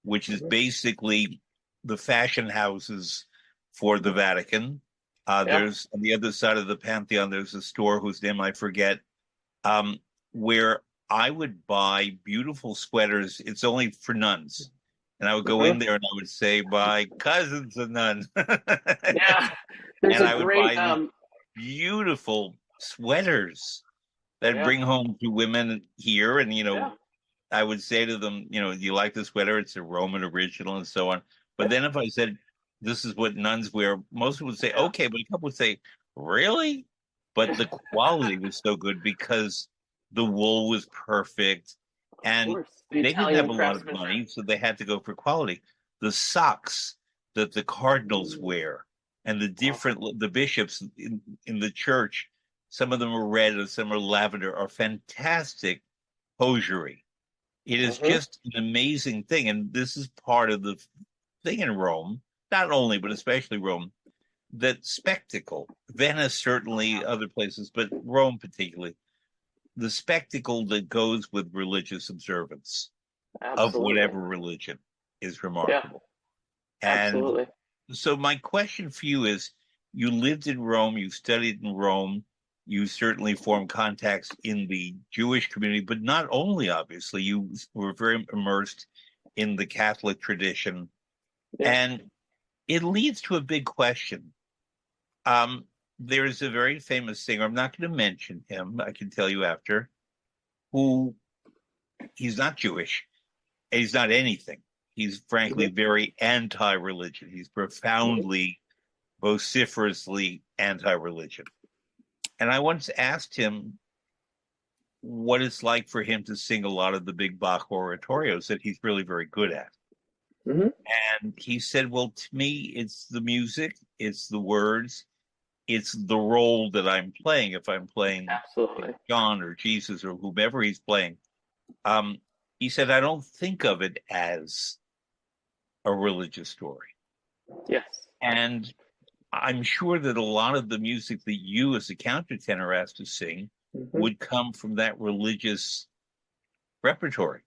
which is Hmm. basically the fashion houses for the Vatican. Yeah. There's on the other side of the Pantheon, there's a store whose name I forget, where I would buy beautiful sweaters. It's only for nuns. And I would go Hmm. in there and I would say, my cousin's a nun. Yeah. There's And a I would great buy these beautiful sweaters that yeah, bring home to women here. And, yeah, I would say to them, do you like the sweater? It's a Roman original and so on. But yeah, then if I said, this is what nuns wear, most would say, yeah. okay, but a couple would say, really? But the quality was so good because the wool was perfect Of and course. The they didn't have Italian a lot of craftsmanship. money, so they had to go for quality. The socks that the cardinals Mm. wear and Oh. the bishops in the church, some of them are red and some are lavender, are fantastic hosiery. It is Hmm. just an amazing thing. And this is part of the thing in Rome, not only, but especially Rome, that spectacle. Venice, certainly, other places, but Rome particularly, the spectacle that goes with religious observance of Absolutely. whatever religion is Yeah, remarkable. And absolutely. so, my question for you is you lived in Rome, you studied in Rome, you certainly formed contacts in the Jewish community, but not only, obviously, you were very immersed in the Catholic tradition. Yeah. And it leads to a big question. Um, there's a very famous singer, I'm not going to mention him, I can tell you after, who he's not Jewish, he's not anything. He's frankly Hmm. very anti-religion. He's Hmm. profoundly, vociferously anti-religion. And I once asked him what it's like for him to sing a lot of the big Bach oratorios that he's really very good at. Hmm. And he said, well, to me, it's the music, it's the words, it's the role that I'm playing. If I'm playing Absolutely. John or Jesus or whomever he's playing, um, he said, I don't think of it as a religious story. Yes. And I'm sure that a lot of the music that you as a countertenor asked to sing Hmm. would come from that religious repertory.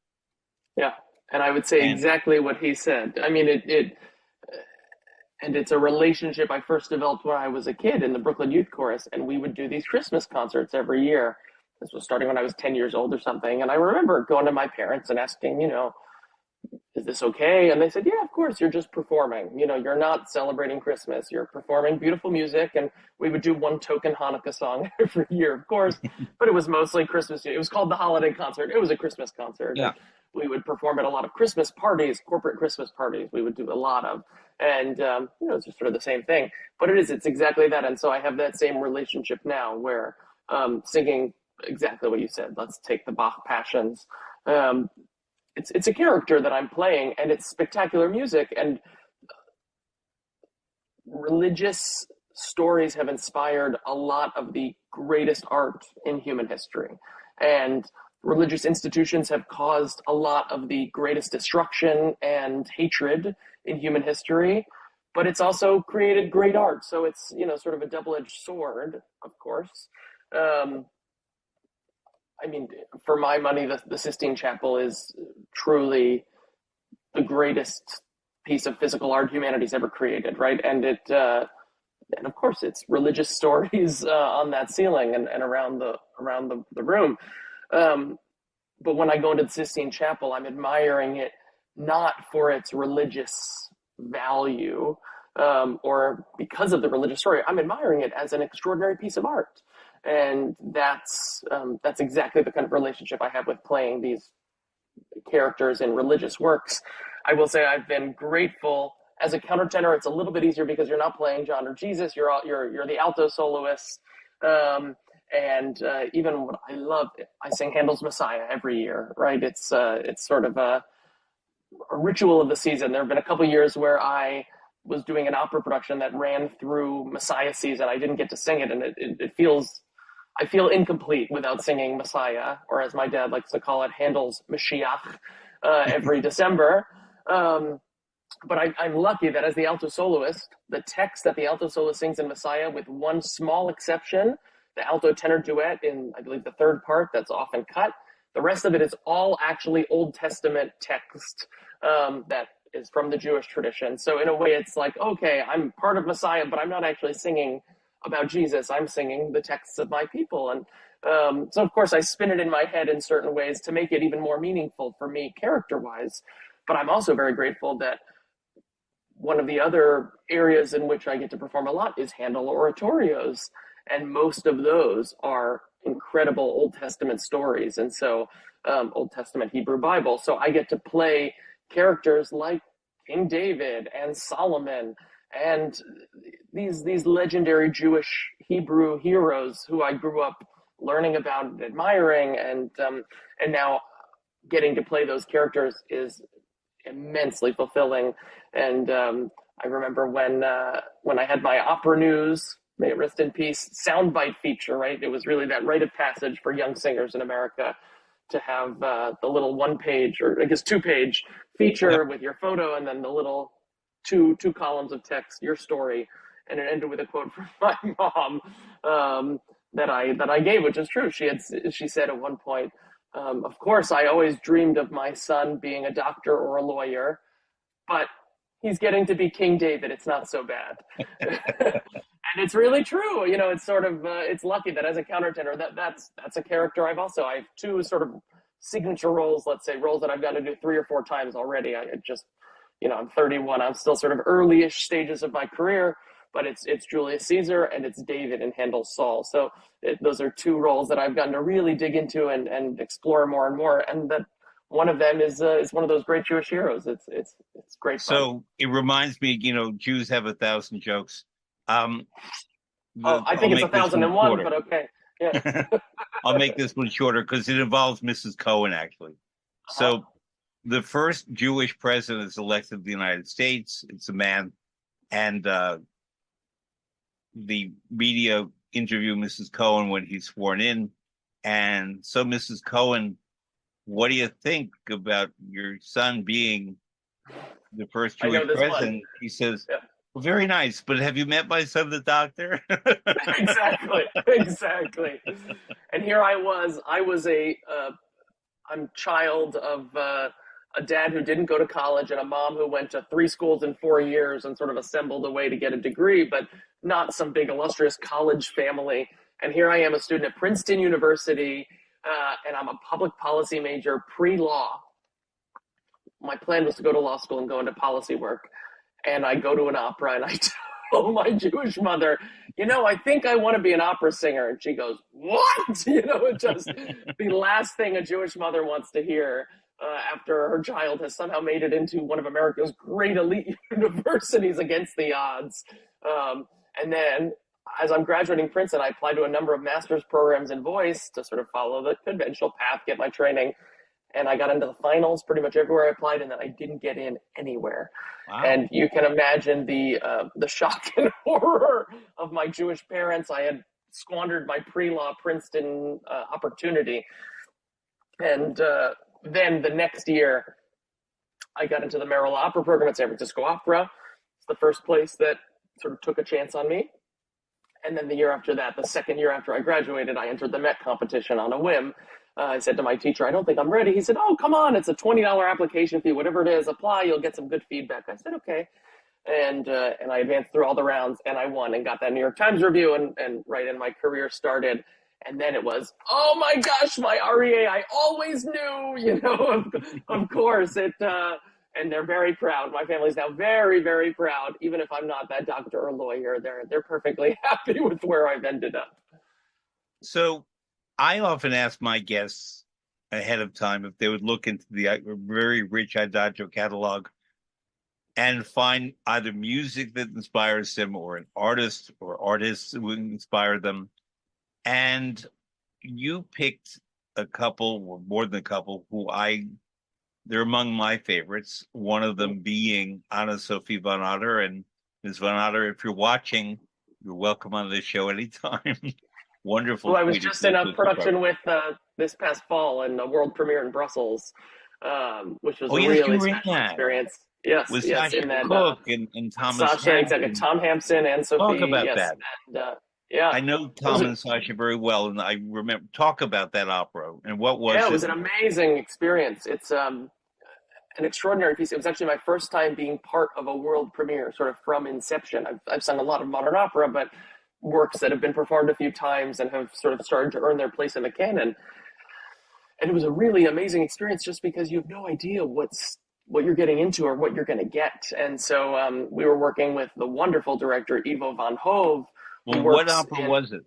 Yeah. And I would say And exactly what he said. I mean, and it's a relationship I first developed when I was a kid in the Brooklyn Youth Chorus, and we would do these Christmas concerts every year. This was starting when I was 10 years old or something. And I remember going to my parents and asking, is this okay? And they said, yeah, of course, you're just performing. You're not celebrating Christmas. You're performing beautiful music. And we would do one token Hanukkah song every year, of course, but it was mostly Christmas. It was called the holiday concert. It was a Christmas concert. And yeah, we would perform at a lot of Christmas parties, corporate Christmas parties. We would do a lot of, and, it's just sort of the same thing. But it's exactly that. And so I have that same relationship now where singing exactly what you said. Let's take the Bach Passions. Um, it's a character that I'm playing, and it's spectacular music, and religious stories have inspired a lot of the greatest art in human history. And religious institutions have caused a lot of the greatest destruction and hatred in human history. But it's also created great art. So it's, sort of a double-edged sword, of course. Um, I mean, for my money, the Sistine Chapel is truly the greatest piece of physical art humanity's ever created, right? And of course, it's religious stories on that ceiling and around the room. Um, but when I go into the Sistine Chapel, I'm admiring it not for its religious value or because of the religious story. I'm admiring it as an extraordinary piece of art, and that's exactly the kind of relationship I have with playing these characters in religious works. I will say I've been grateful as a countertenor. It's a little bit easier because you're not playing John or Jesus. You're the alto soloist. And even what I sing Handel's Messiah every year, right? It's sort of a ritual of the season. There have been a couple years where I was doing an opera production that ran through Messiah season. I didn't get to sing it, and it feels, I feel incomplete without singing Messiah, or as my dad likes to call it, Handel's Mashiach, every December. But I'm lucky that as the alto soloist, the text that the alto soloist sings in Messiah, with one small exception, the alto tenor duet in, I believe, the third part that's often cut, the rest of it is all actually Old Testament text that is from the Jewish tradition. So in a way, it's like, okay, I'm part of Messiah, but I'm not actually singing about Jesus. I'm singing the texts of my people. And so, of course, I spin it in my head in certain ways to make it even more meaningful for me character-wise. But I'm also very grateful that one of the other areas in which I get to perform a lot is Handel oratorios. And most of those are incredible Old Testament stories. And so, Old Testament Hebrew Bible. So I get to play characters like King David and Solomon and these legendary Jewish Hebrew heroes who I grew up learning about and admiring. And now getting to play those characters is immensely fulfilling. And I remember when I had my Opera News, may it rest in peace, soundbite feature, right? It was really that rite of passage for young singers in America to have the little one-page, or I guess two-page feature with your photo, and then the little two columns of text, your story, and it ended with a quote from my mom that I gave, which is true. She said at one point, of course, I always dreamed of my son being a doctor or a lawyer, but he's getting to be King David. It's not so bad. And it's really true. It's sort of, it's lucky that as a countertenor, that's a character I have two sort of signature roles, let's say, roles that I've got to do 3 or 4 times already. I'm 31. I'm still sort of early-ish stages of my career, but it's Julius Caesar and it's David in Handel's Saul. So those are 2 roles that I've gotten to really dig into and explore more and more. And that one of them is one of those great Jewish heroes. It's great fun. So it reminds me, Jews have 1,000 jokes. I think it's 1,001, but okay. Yeah. I'll make this one shorter because it involves Mrs. Cohen, actually. So the first Jewish president is elected to the United States. It's a man. And the media interview Mrs. Cohen when he's sworn in. And so, Mrs. Cohen, what do you think about your son being the first Jewish president? He says, well, very nice, but have you met my son, the doctor? Exactly. And here I was I'm child of a dad who didn't go to college and a mom who went to 3 schools in 4 years and sort of assembled a way to get a degree, but not some big illustrious college family. And here I am, a student at Princeton University, and I'm a public policy major pre-law. My plan was to go to law school and go into policy work. And I go to an opera and I tell my Jewish mother, I think I want to be an opera singer. And she goes, what? It's just the last thing a Jewish mother wants to hear after her child has somehow made it into one of America's great elite universities against the odds. And then as I'm graduating Princeton, I applied to a number of master's programs in voice to sort of follow the conventional path, get my training. And I got into the finals pretty much everywhere I applied, and then I didn't get in anywhere. Wow. And you can imagine the shock and horror of my Jewish parents. I had squandered my pre-law Princeton opportunity. And then the next year, I got into the Merrill Opera program at San Francisco Opera. It's the first place that sort of took a chance on me. And then the year after that, the second year after I graduated, I entered the Met competition on a whim. I said to my teacher, I don't think I'm ready. He said, oh, come on, it's a $20 application fee, whatever it is, apply, you'll get some good feedback. I said, okay. And I advanced through all the rounds, and I won and got that New York Times review, and right in my career started. And then it was, oh my gosh, my Aryeh, I always knew, of course. And they're very proud. My family's now very, very proud. Even if I'm not that doctor or lawyer, they're perfectly happy with where I've ended up. So I often ask my guests ahead of time if they would look into the very rich Adagio catalog and find either music that inspires them or an artist or artists who inspire them. And you picked a couple, or more than a couple, they're among my favorites, one of them being Anna-Sophie von Otter. And Ms. von Otter, if you're watching, you're welcome on this show anytime. Wonderful. Well, I was just in a production with this past fall in a world premiere in Brussels, which was a really special experience. Yes, with yes, Sasha in that, Cook and Thomas Sasha, Hampson. exactly. Tom Hampson and Sophie. Talk about yes, that. And, yeah, I know Tom and Sasha very well, and I remember talk about that opera and what was it? Yeah, it was an amazing experience. It's an extraordinary piece. It was actually my first time being part of a world premiere, sort of from inception. I've sung a lot of modern opera, but works that have been performed a few times and have sort of started to earn their place in the canon. And it was a really amazing experience just because you have no idea what you're getting into or what you're going to get. And so we were working with the wonderful director, Ivo van Hove. Well, what opera was it?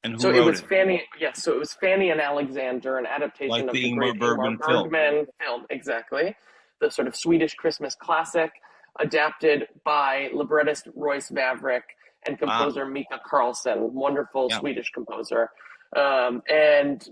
And who wrote it? Fanny. Yes, so it was Fanny and Alexander, an adaptation of the great Ingmar Bergman film. Exactly. The sort of Swedish Christmas classic, adapted by librettist Royce Vavrick and composer Mika Karlsson, wonderful Swedish composer. And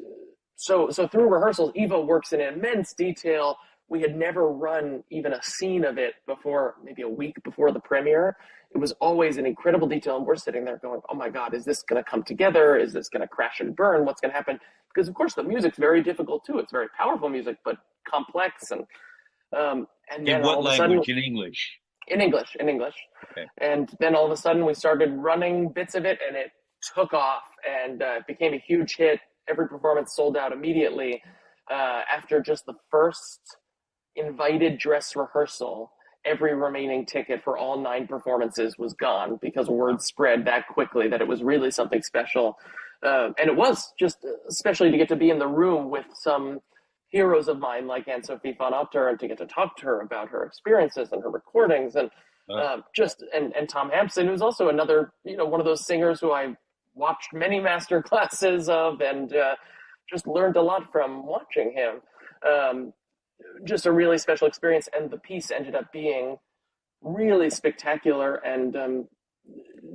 so through rehearsals, Ivo works in immense detail. We had never run even a scene of it before, maybe a week before the premiere. It was always in incredible detail, and we're sitting there going, oh my God, is this going to come together? Is this going to crash and burn? What's going to happen? Because, of course, the music's very difficult, too. It's very powerful music, but complex. And then in what language? In English? In English. Okay. And then all of a sudden we started running bits of it, and it took off, and it became a huge hit. Every performance sold out immediately. After just the first invited dress rehearsal, every remaining ticket for all 9 performances was gone because word spread that quickly that it was really something special. And it was just especially to get to be in the room with some heroes of mine like Anne-Sophie von Otter and to get to talk to her about her experiences and her recordings and and Tom Hampson, who's also another, one of those singers who I watched many master classes of and just learned a lot from watching him. Just a really special experience, and the piece ended up being really spectacular and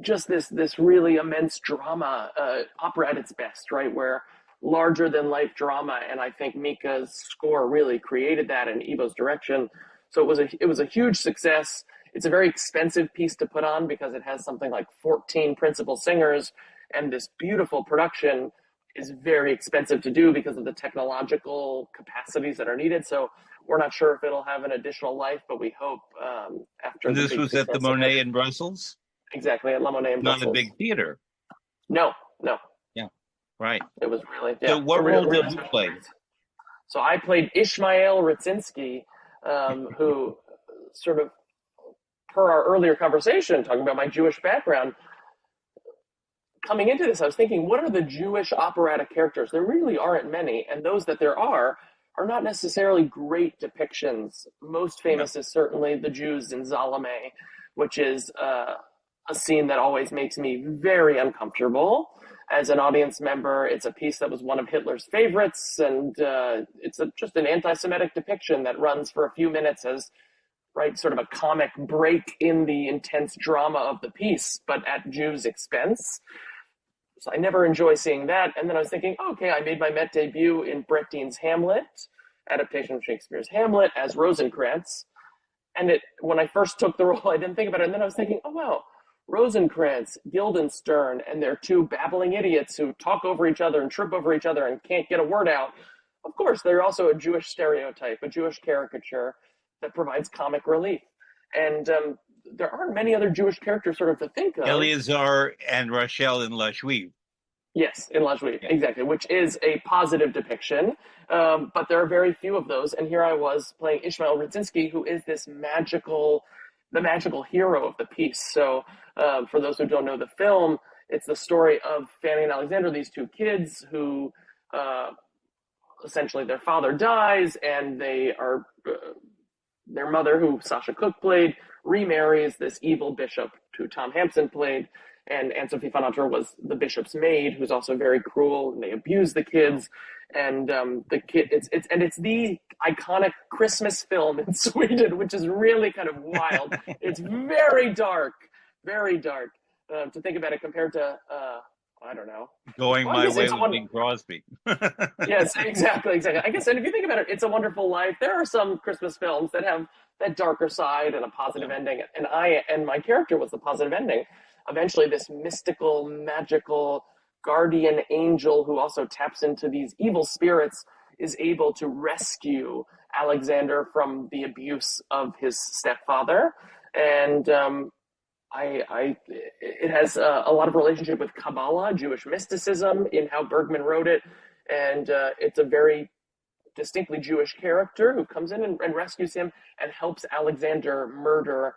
just this really immense drama, opera at its best, right? Where larger than life drama, and I think Mika's score really created that, and Ivo's direction. So it was a huge success. It's a very expensive piece to put on because it has something like 14 principal singers, and this beautiful production is very expensive to do because of the technological capacities that are needed. So we're not sure if it'll have an additional life, but we hope after. And this was at the Monet in Brussels? Exactly, at La Monet in Brussels. Not a big theater. No. Yeah, right. It was really, So what role did you play? So I played Ishmael Rutsinski, who sort of, per our earlier conversation, talking about my Jewish background, coming into this, I was thinking, what are the Jewish operatic characters? There really aren't many, and those that there are not necessarily great depictions. Most famous is certainly the Jews in Salome, which is a scene that always makes me very uncomfortable as an audience member. It's a piece that was one of Hitler's favorites, and it's just an anti-Semitic depiction that runs for a few minutes as right, sort of a comic break in the intense drama of the piece, but at Jew's expense. So I never enjoy seeing that. And then I was thinking, okay, I made my Met debut in Brett Dean's Hamlet, adaptation of Shakespeare's Hamlet, as Rosencrantz. And when I first took the role, I didn't think about it. And then I was thinking, oh, wow, Rosencrantz, Guildenstern, and they're two babbling idiots who talk over each other and trip over each other and can't get a word out. Of course, they're also a Jewish stereotype, a Jewish caricature that provides comic relief. And there aren't many other Jewish characters sort of to think of. Eleazar and Rachel in La Juive. Yes, in La Juive, exactly, which is a positive depiction. But there are very few of those. And here I was playing Ishmael Rudzinski, who is the magical hero of the piece. So for those who don't know the film, it's the story of Fanny and Alexander, these two kids who essentially their father dies, and they are their mother, who Sasha Cook played, remarries this evil bishop who Tom Hampson played, and Anne-Sophie von Otter was the bishop's maid, who's also very cruel, and they abuse the kids. And the kid, it's the iconic Christmas film in Sweden, which is really kind of wild. It's very dark, very dark. To think about it compared to I don't know, Going My Way with Bing Crosby. Yes, exactly. I guess, and if you think about it, It's a Wonderful Life. There are some Christmas films that have that darker side and a positive ending, and my character was the positive ending. Eventually, this mystical, magical guardian angel who also taps into these evil spirits is able to rescue Alexander from the abuse of his stepfather, and it has a lot of relationship with Kabbalah, Jewish mysticism, in how Bergman wrote it, and it's a very distinctly Jewish character who comes in and rescues him and helps Alexander murder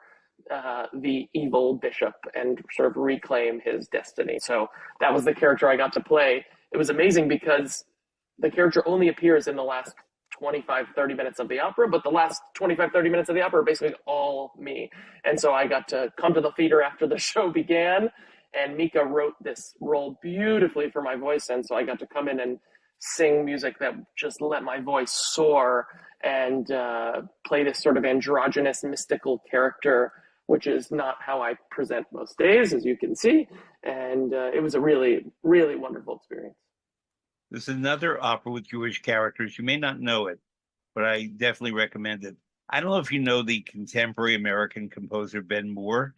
the evil bishop and sort of reclaim his destiny. So that was the character I got to play. It was amazing because the character only appears in the last 25-30 minutes of the opera, but the last 25-30 minutes of the opera are basically all me. And so I got to come to the theater after the show began, and Mika wrote this role beautifully for my voice, and so I got to come in and sing music that just let my voice soar and play this sort of androgynous mystical character, which is not how I present most days, as you can see. And it was a really, really wonderful experience. There's another opera with Jewish characters. You may not know it, but I definitely recommend it. I don't know if you know the contemporary American composer Ben Moore.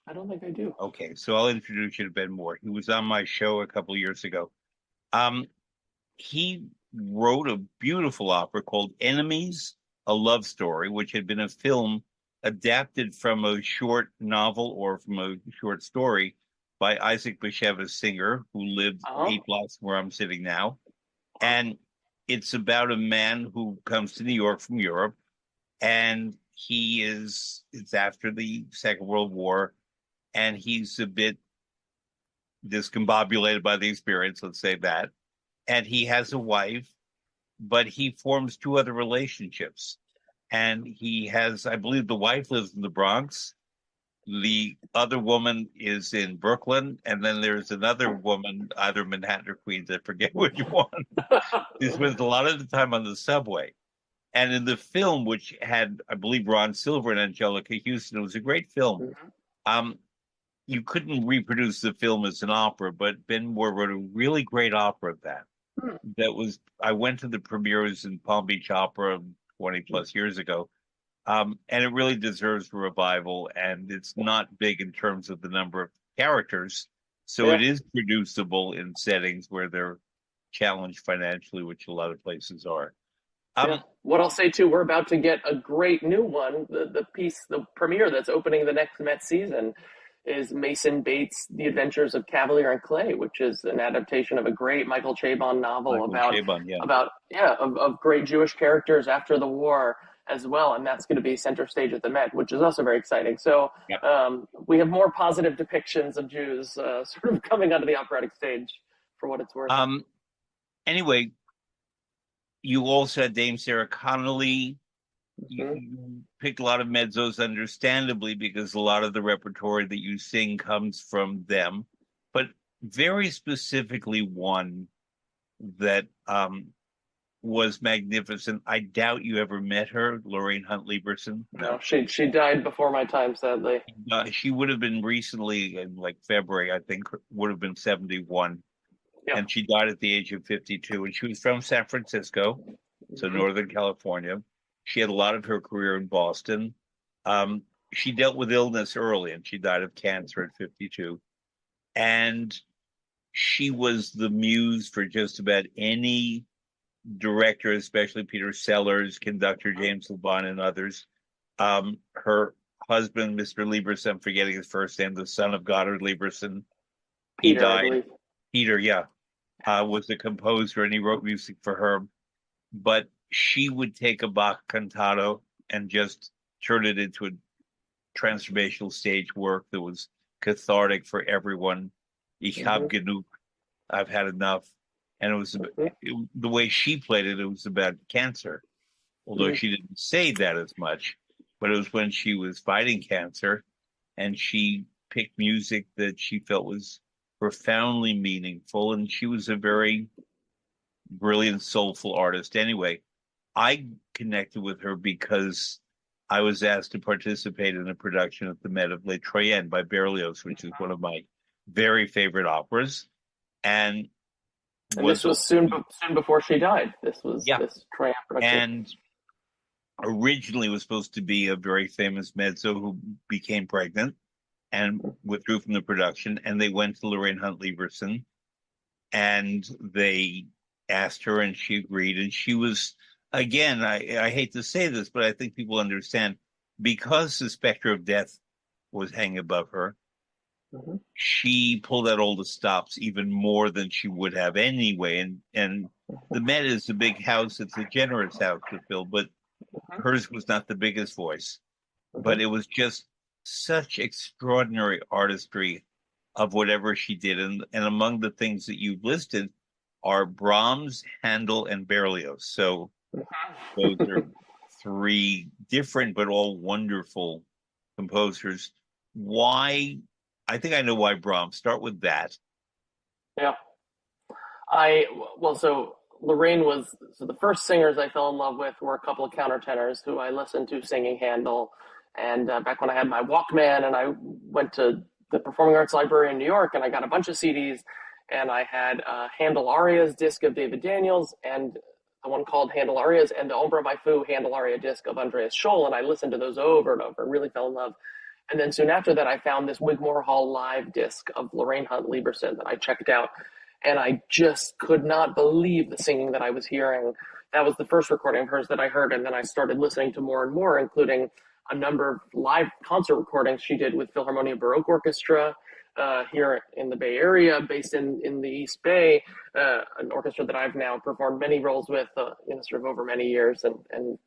I don't think I do. Okay, so I'll introduce you to Ben Moore. He was on my show a couple of years ago. He wrote a beautiful opera called Enemies, a Love Story, which had been a film adapted from a short novel or from a short story by Isaac Bashevis Singer, who lived 8 blocks where I'm sitting now. And it's about a man who comes to New York from Europe, and it's after the Second World War, and he's a bit discombobulated by the experience, let's say that. And he has a wife, but he forms 2 other relationships. And he has, I believe the wife lives in the Bronx. The other woman is in Brooklyn, and then there's another woman, either Manhattan or Queens, I forget which one. He spends a lot of the time on the subway. And in the film, which had, I believe, Ron Silver and Angelica Houston, it was a great film. Mm-hmm. You couldn't reproduce the film as an opera, but Ben Moore wrote a really great opera of that. I went to the premieres in Palm Beach Opera 20 plus years ago. And it really deserves a revival, and it's not big in terms of the number of characters. So it is producible in settings where they're challenged financially, which a lot of places are. What I'll say too, we're about to get a great new one. The premiere that's opening the next Met season is Mason Bates' The Adventures of Cavalier and Clay, which is an adaptation of a great Michael Chabon novel of great Jewish characters after the war as well, and that's going to be center stage at the Met, which is also very exciting. So we have more positive depictions of Jews sort of coming onto the operatic stage, for what it's worth. Anyway, you also had Dame Sarah Connolly. You picked a lot of mezzos, understandably, because a lot of the repertoire that you sing comes from them, but very specifically one that was magnificent. I doubt you ever met her, Lorraine Hunt Lieberson. No, No. she died before my time, sadly. She would have been recently in like February, I think, would have been 71. Yeah. And she died at the age of 52. And she was from San Francisco, so Mhm. Northern California. She had a lot of her career in Boston. Um, she dealt with illness early, and she died of cancer at 52. And she was the muse for just about any director, especially Peter Sellers, conductor James Laban, and others. Her husband, Mr. Lieberson, I'm forgetting his first name, the son of Goddard Lieberson, he Peter, I died. believe. Peter, yeah, was the composer, and he wrote music for her. But she would take a Bach cantato and just turn it into a transformational stage work that was cathartic for everyone. Ich hab Mhm. genug. I've had enough. And Mhm. the way she played it, it was about cancer, although Mhm. she didn't say that as much. But it was when she was fighting cancer, and she picked music that she felt was profoundly meaningful. And she was a very brilliant, soulful artist. Anyway, I connected with her because I was asked to participate in a production at the Met of Les Troyens by Berlioz, which is one of my very favorite operas, and And this was was soon before she died. This was yeah, this triumph production. and originally was supposed to be a very famous mezzo who became pregnant and withdrew from the production, and they went to Lorraine Hunt Lieberson and they asked her, and she agreed. And she was, again, I hate to say this, but I think people understand, because the specter of death was hanging above her, Mhm. she pulled out all the stops even more than she would have anyway. And the Met is a big house; it's a generous house to fill, but hers was not the biggest voice. But Mhm. it was just such extraordinary artistry of whatever she did. And among the things that you've listed are Brahms, Handel, and Berlioz. So those are three different but all wonderful composers. Why? I think I know why Brahms. Start with that. Yeah. I well, so Lorraine was so the first singers I fell in love with were a couple of countertenors who I listened to singing Handel, and back when I had my Walkman, and I went to the Performing Arts Library in New York, and I got a bunch of CDs, and I had Handel Arias disc of David Daniels, and the one called Handel Arias, and the Ombra by Fu Handel Aria disc of Andreas Scholl, and I listened to those over and over, and really fell in love. And then soon after that, I found this Wigmore Hall live disc of Lorraine Hunt Lieberson that I checked out, and I just could not believe the singing that I was hearing. That was the first recording of hers that I heard, and then I started listening to more and more, including a number of live concert recordings she did with Philharmonia Baroque Orchestra here in the Bay Area, based in the East Bay, an orchestra that I've now performed many roles with, sort of over many years, and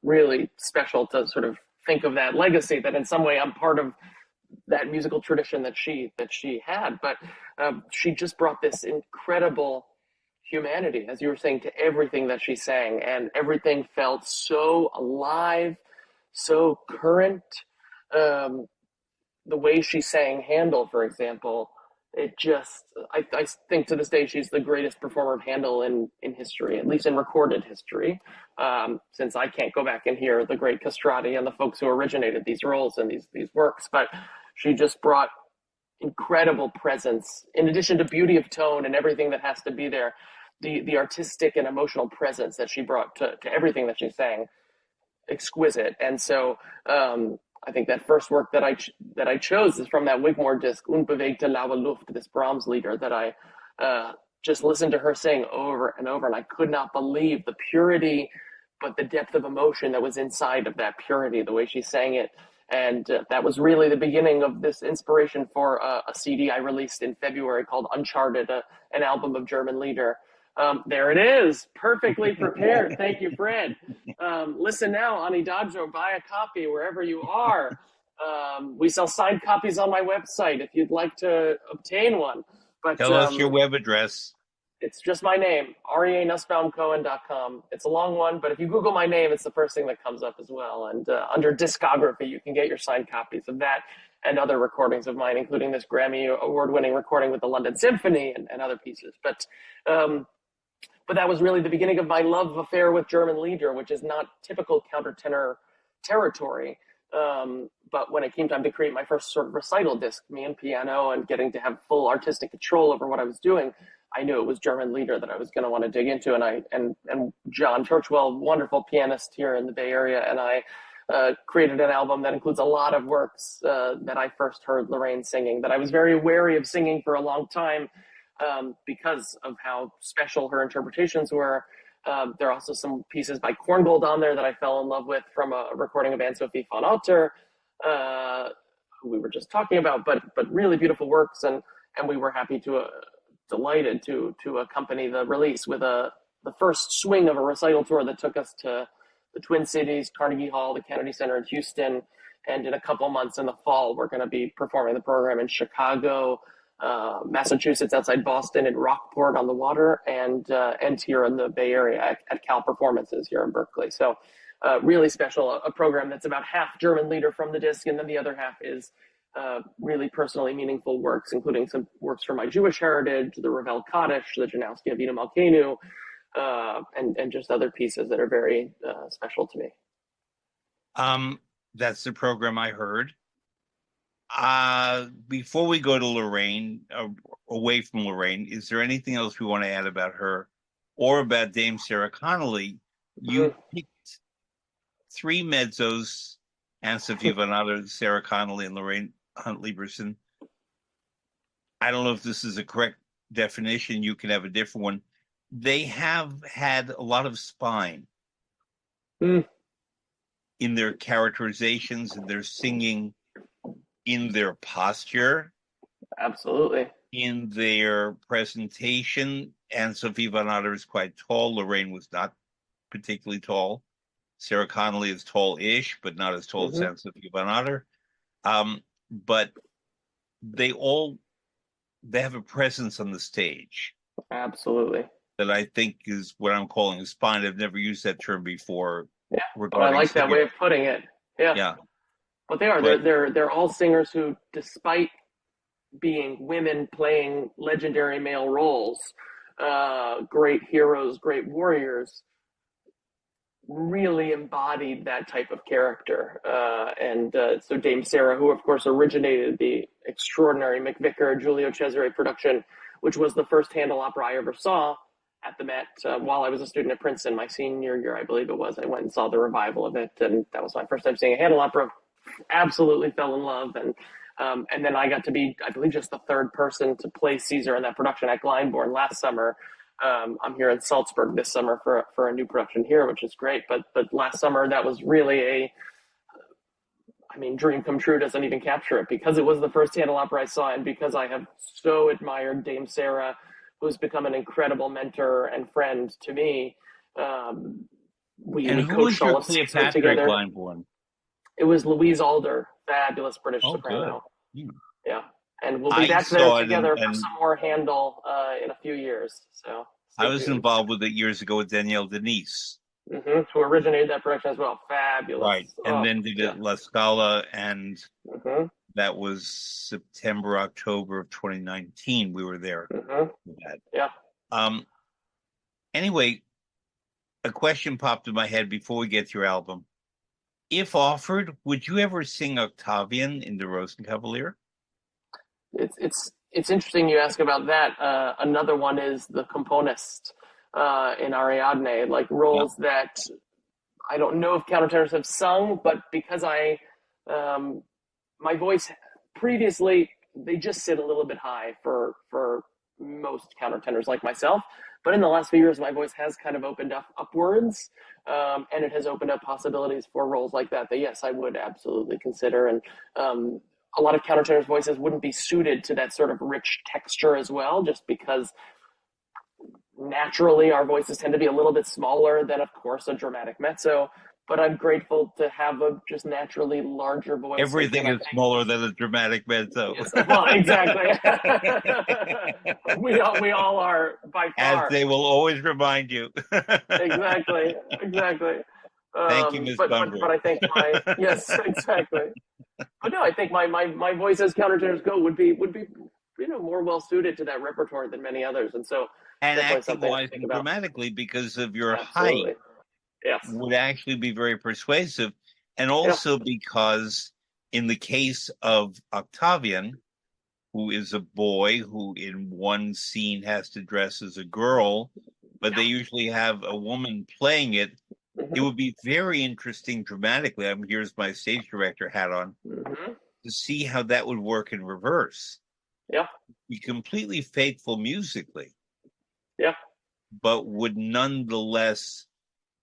really special to sort of think of that legacy, that in some way I'm part of that musical tradition that she had. But she just brought this incredible humanity, as you were saying, to everything that she sang, and everything felt so alive, so current. Um, the way she sang Handel, for example, it just, I think to this day she's the greatest performer of Handel in history, at least in recorded history, since I can't go back and hear the great castrati and the folks who originated these roles and these works. But she just brought incredible presence, in addition to beauty of tone and everything that has to be there, the artistic and emotional presence that she brought to everything that she sang, exquisite. And so I think that first work that I chose is from that Wigmore disc, Unbewegte laue Luft, this Brahms lieder that I just listened to her sing over and over, and I could not believe the purity, but the depth of emotion that was inside of that purity, the way she sang it. And that was really the beginning of this inspiration for a CD I released in February called Uncharted, an album of German lieder. There it is, perfectly prepared. Thank you, Fred. Listen now, Anidajo, buy a copy wherever you are. We sell signed copies on my website if you'd like to obtain one. But Tell us your web address. it's just my name, AryehNussbaumCohen.com. It's a long one, but if you Google my name, it's the first thing that comes up as well. And under discography, you can get your signed copies of that and other recordings of mine, including this Grammy award-winning recording with the London Symphony and other pieces. But But that was really the beginning of my love affair with German Lieder, which is not typical countertenor territory. But when it came time to create my first sort of recital disc, me and piano and getting to have full artistic control over what I was doing, I knew it was German Lieder that I was going to want to dig into. And John Churchwell, wonderful pianist here in the Bay Area, and I created an album that includes a lot of works that I first heard Lorraine singing, that I was very wary of singing for a long time because of how special her interpretations were. There are also some pieces by Korngold on there that I fell in love with from a recording of Anne-Sophie von Otter, who we were just talking about, but really beautiful works, and we were delighted to accompany the release with the first swing of a recital tour that took us to the Twin Cities, Carnegie Hall, the Kennedy Center in Houston, and in a couple months in the fall, we're going to be performing the program in Chicago, Massachusetts, outside Boston, in Rockport on the water, and here in the Bay Area at Cal Performances here in Berkeley. So really special, a program that's about half German Lieder from the disc, and then the other half is really personally meaningful works, including some works from my Jewish heritage, the Ravel Kaddish, the Janowski Avinu Malkeinu, and just other pieces that are very special to me. That's the program I heard. Before we go to Lorraine, away from Lorraine, is there anything else we want to add about her or about Dame Sarah Connolly? You picked three mezzos, Anne-Sophie von Otter, Sarah Connolly, and Lorraine Hunt-Lieberson. I don't know if this is a correct definition. You can have a different one. They have had a lot of spine in their characterizations, and their singing, in their posture, absolutely, in their presentation. Anne-Sophie von Otter is quite tall. Lorraine was not particularly tall. Sarah Connolly is tall-ish, but not as tall as Anne-Sophie von Otter. But they have a presence on the stage. Absolutely. That I think is what I'm calling a spine. I've never used that term before. Yeah, but I like that way of putting it. Yeah. Yeah. But they are. They're all singers who, despite being women playing legendary male roles, great heroes, great warriors, really embodied that type of character. So Dame Sarah, who of course originated the extraordinary McVicker Giulio Cesare production, which was the first Handel opera I ever saw at the Met while I was a student at Princeton, my senior year, I believe it was. I went and saw the revival of it, and that was my first time seeing a Handel opera. Absolutely fell in love, and then I got to be, I believe, just the third person to play Caesar in that production at Glyndebourne last summer. I'm here in Salzburg this summer for a new production here, which is great. But last summer, that was really dream come true doesn't even capture it, because it was the first Handel opera I saw, and because I have so admired Dame Sarah, who's become an incredible mentor and friend to me. We coached all of Caesar together. Glyndebourne? It was Louise Alder, fabulous British soprano. Good. Yeah, and we'll be back there together for some more Handel in a few years. So I was involved with it years ago with Danielle Denise, who originated that production as well. Fabulous, right? And then did it La Scala, and that was September, October of 2019. We were there with that. Yeah. Anyway, a question popped in my head before we get to your album. If offered, would you ever sing Octavian in the Rosenkavalier? It's interesting you ask about that. Another one is the componist in Ariadne, like roles that I don't know if countertenors have sung, but because my voice previously, they just sit a little bit high for most countertenors like myself. But in the last few years, my voice has kind of opened up upwards, and it has opened up possibilities for roles like that yes, I would absolutely consider. And a lot of countertenors' voices wouldn't be suited to that sort of rich texture as well, just because naturally our voices tend to be a little bit smaller than, of course, a dramatic mezzo. But I'm grateful to have a just naturally larger voice. Everything is smaller than a dramatic mezzo. Yes, well, exactly. we all are, by far. As they will always remind you. Exactly. Thank you, Ms. Bunbury. But I think yes, exactly. But no, I think my voice as countertenors go would be more well suited to that repertoire than many others. And so And definitely acting something to wise think and about. dramatically, because of your height, Absolutely. Yes. would actually be very persuasive. And Yeah. also because in the case of Octavian, who is a boy who in one scene has to dress as a girl, but they usually have a woman playing it. It Hmm. would be very interesting dramatically. I mean, here's my stage director hat on Hmm. to see how that would work in reverse. Yeah. Be completely faithful musically, Yeah. but would nonetheless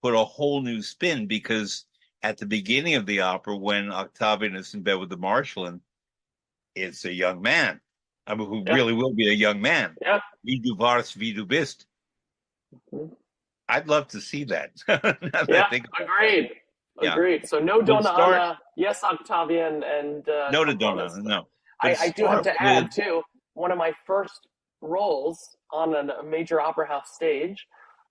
put a whole new spin because at the beginning of the opera, when Octavian is in bed with the Marschallin, it's a young man. I mean, who Yeah. really will be a young man. Yeah. Wie du warst, wie du bist. Mhm. I'd love to see that. Now that I Yeah. think about it. Agreed. Yeah. Agreed. So no We'll Donna start. Anna, yes Octavian, and No to componist. Donna, no. But I do have start to with, add too, one of my first roles on a major opera house stage.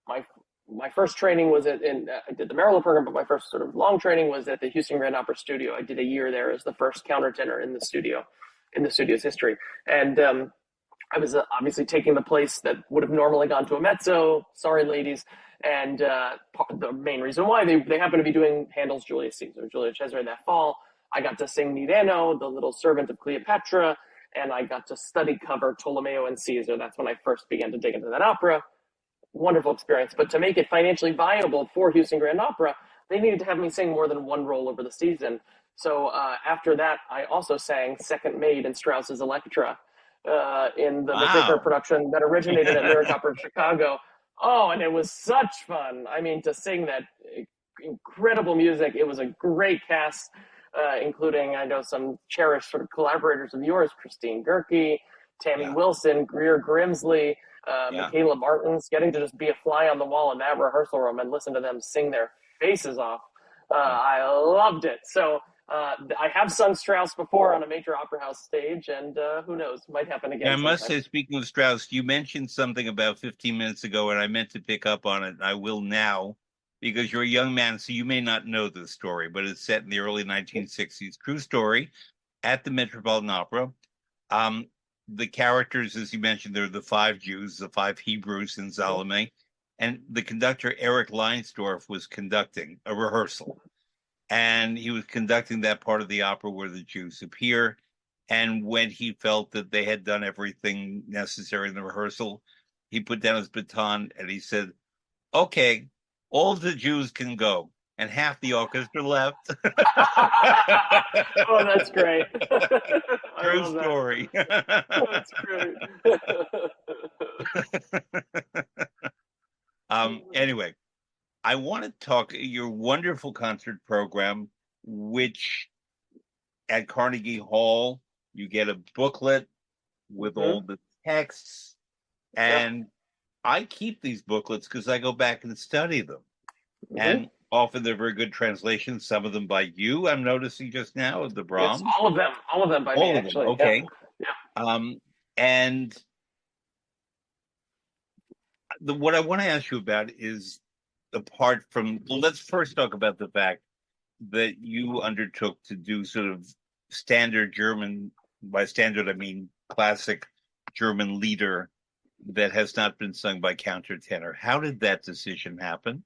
My my first training was I did the Maryland program, but my first sort of long training was at the Houston Grand Opera Studio. I did a year there as the first countertenor in the studio's history, and I was obviously taking the place that would have normally gone to a mezzo. Sorry, ladies. And the main reason why they happened to be doing Handel's Julius Caesar, Julius Caesar that fall. I got to sing Nireno, the little servant of Cleopatra, and I got to study cover Tolomeo and Caesar. That's when I first began to dig into that opera. Wonderful experience. But to make it financially viable for Houston Grand Opera, they needed to have me sing more than one role over the season. So after that, I also sang second maid in Strauss's Electra in the McVicker wow. production that originated at Lyric Opera of Chicago. Oh, and it was such fun. I mean, to sing that incredible music. It was a great cast, including, I know, some cherished sort of collaborators of yours, Christine Gerke, Tammy Yeah, Wilson, Greer Grimsley, yeah. Michaela Martins. Getting to just be a fly on the wall in that rehearsal room and listen to them sing their faces off. Yeah. I loved it. So I have sung Strauss before on a major opera house stage, and who knows, might happen Yeah, again I must sometime. say, speaking of Strauss, you mentioned something about 15 minutes ago, and I meant to pick up on it, and I will now, because you're a young man, so you may not know this story, but it's set in the early 1960s. True story at the Metropolitan Opera. Um, the characters, as you mentioned, they're the five Jews, the five Hebrews in Salome, and the conductor, Eric Leinsdorf, was conducting a rehearsal. And he was conducting that part of the opera where the Jews appear. And when he felt that they had done everything necessary in the rehearsal, he put down his baton and he said, "Okay, all the Jews can go." And half the orchestra left. Oh, that's great. I True love that. story. That's great. Anyway, I want to talk your wonderful concert program, which at Carnegie Hall, you get a booklet with Hmm. all the texts. Yeah. And I keep these booklets because I go back and study them. Hmm. And often they're very good translations, some of them by you, I'm noticing just now, of the Yes, Brahms. all of them by me, All of them. actually. Yeah. Okay. Yeah. Um, and what I want to ask you about is apart from, well, let's first talk about the fact that you undertook to do sort of standard German, by standard, I mean classic German lieder that has not been sung by countertenor. How did that decision happen?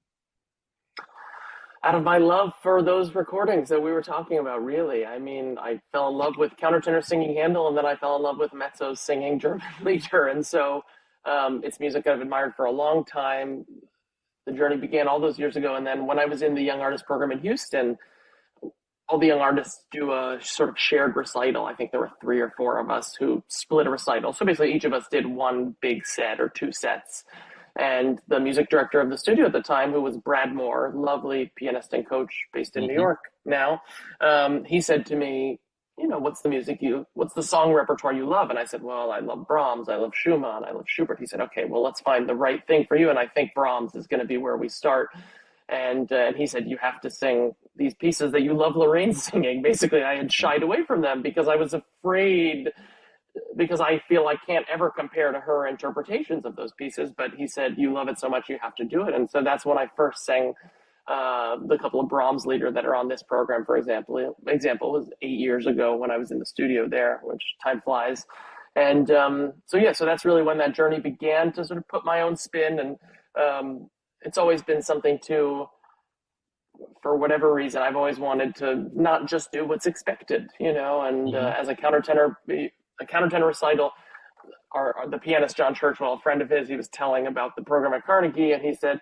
Out of my love for those recordings that we were talking about, really. I mean, I fell in love with countertenor singing Handel, and then I fell in love with mezzos singing German lieder. And so it's music I've admired for a long time. The journey began all those years ago. And then when I was in the Young Artist program in Houston, all the young artists do a sort of shared recital. I think there were three or four of us who split a recital. So basically, each of us did one big set or two sets. And the music director of the studio at the time, who was Brad Moore, lovely pianist and coach based in New Mm-hmm. York now, he said to me, what's the song repertoire you love? And I said, well, I love Brahms, I love Schumann, I love Schubert. He said, okay, well, let's find the right thing for you. And I think Brahms is going to be where we start. And he said, you have to sing these pieces that you love Lorraine singing. Basically, I had shied away from them because I was afraid, because I feel I can't ever compare to her interpretations of those pieces. But he said, you love it so much, you have to do it. And so that's when I first sang the couple of Brahms lieder that are on this program, for example. Example was 8 years ago when I was in the studio there, which time flies. And so that's really when that journey began to sort of put my own spin. And it's always been something to, for whatever reason, I've always wanted to not just do what's expected, and Hmm. as a countertenor recital, the pianist John Churchwell, a friend of his, he was telling about the program at Carnegie, and he said,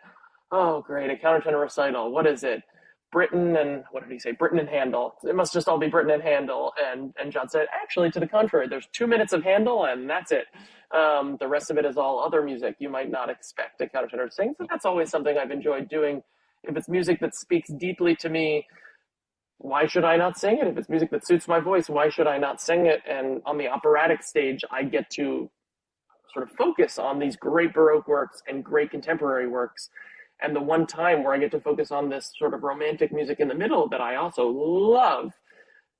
"Oh, great, a countertenor recital. What is it? Britten and what did he say? Britten and Handel. It must just all be Britten and Handel." And John said, "Actually, to the contrary, there's 2 minutes of Handel, and that's it. The rest of it is all other music you might not expect a countertenor to sing." So that's always something I've enjoyed doing. If it's music that speaks deeply to me, why should I not sing it? If it's music that suits my voice, why should I not sing it? And on the operatic stage, I get to sort of focus on these great Baroque works and great contemporary works. And the one time where I get to focus on this sort of romantic music in the middle that I also love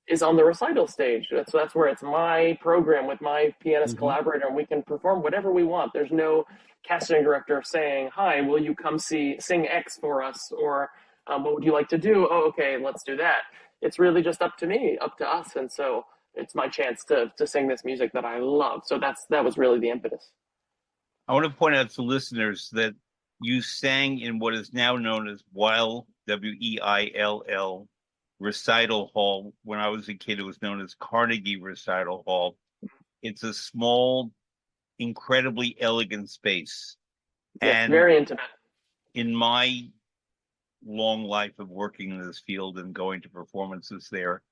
is on the recital stage. So that's where it's my program with my pianist Hmm. collaborator, and we can perform whatever we want. There's no casting director saying, "Hi, will you come sing X for us?" Or "What would you like to do?" "Oh, okay, let's do that." It's really just up to me, up to us. And so it's my chance to sing this music that I love. So that was really the impetus. I want to point out to listeners that you sang in what is now known as Weil, Weill, Recital Hall. When I was a kid, it was known as Carnegie Recital Hall. It's a small, incredibly elegant space. Yes, And very intimate. in my long life of working in this field and going to performances there,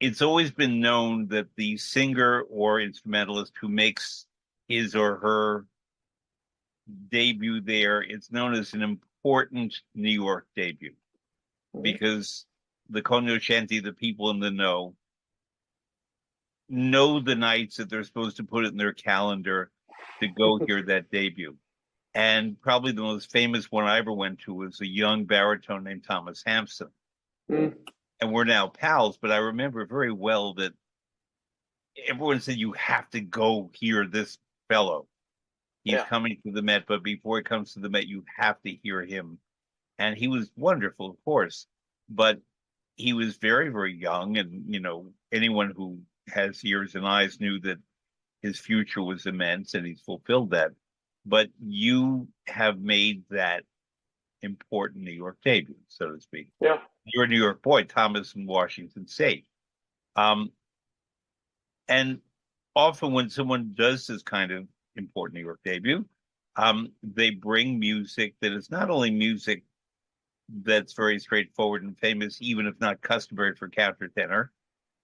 it's always been known that the singer or instrumentalist who makes his or her debut there, it's known as an important New York debut Mhm. because the cognoscenti, the people in the know the nights that they're supposed to put it in their calendar to go hear that debut. And probably the most famous one I ever went to was a young baritone named Thomas Hampson. Mm, And we're now pals, but I remember very well that everyone said, "You have to go hear this fellow. He's yeah. coming to the Met, but before he comes to the Met, you have to hear him." And he was wonderful, of course, but he was very, very young. And, anyone who has ears and eyes knew that his future was immense and he's fulfilled that. But you have made that important New York debut, so to speak. Yeah. You're a New York boy, Thomas in Washington State. Um, and often when someone does this kind of important New York debut, they bring music that is not only music that's very straightforward and famous, even if not customary for countertenor,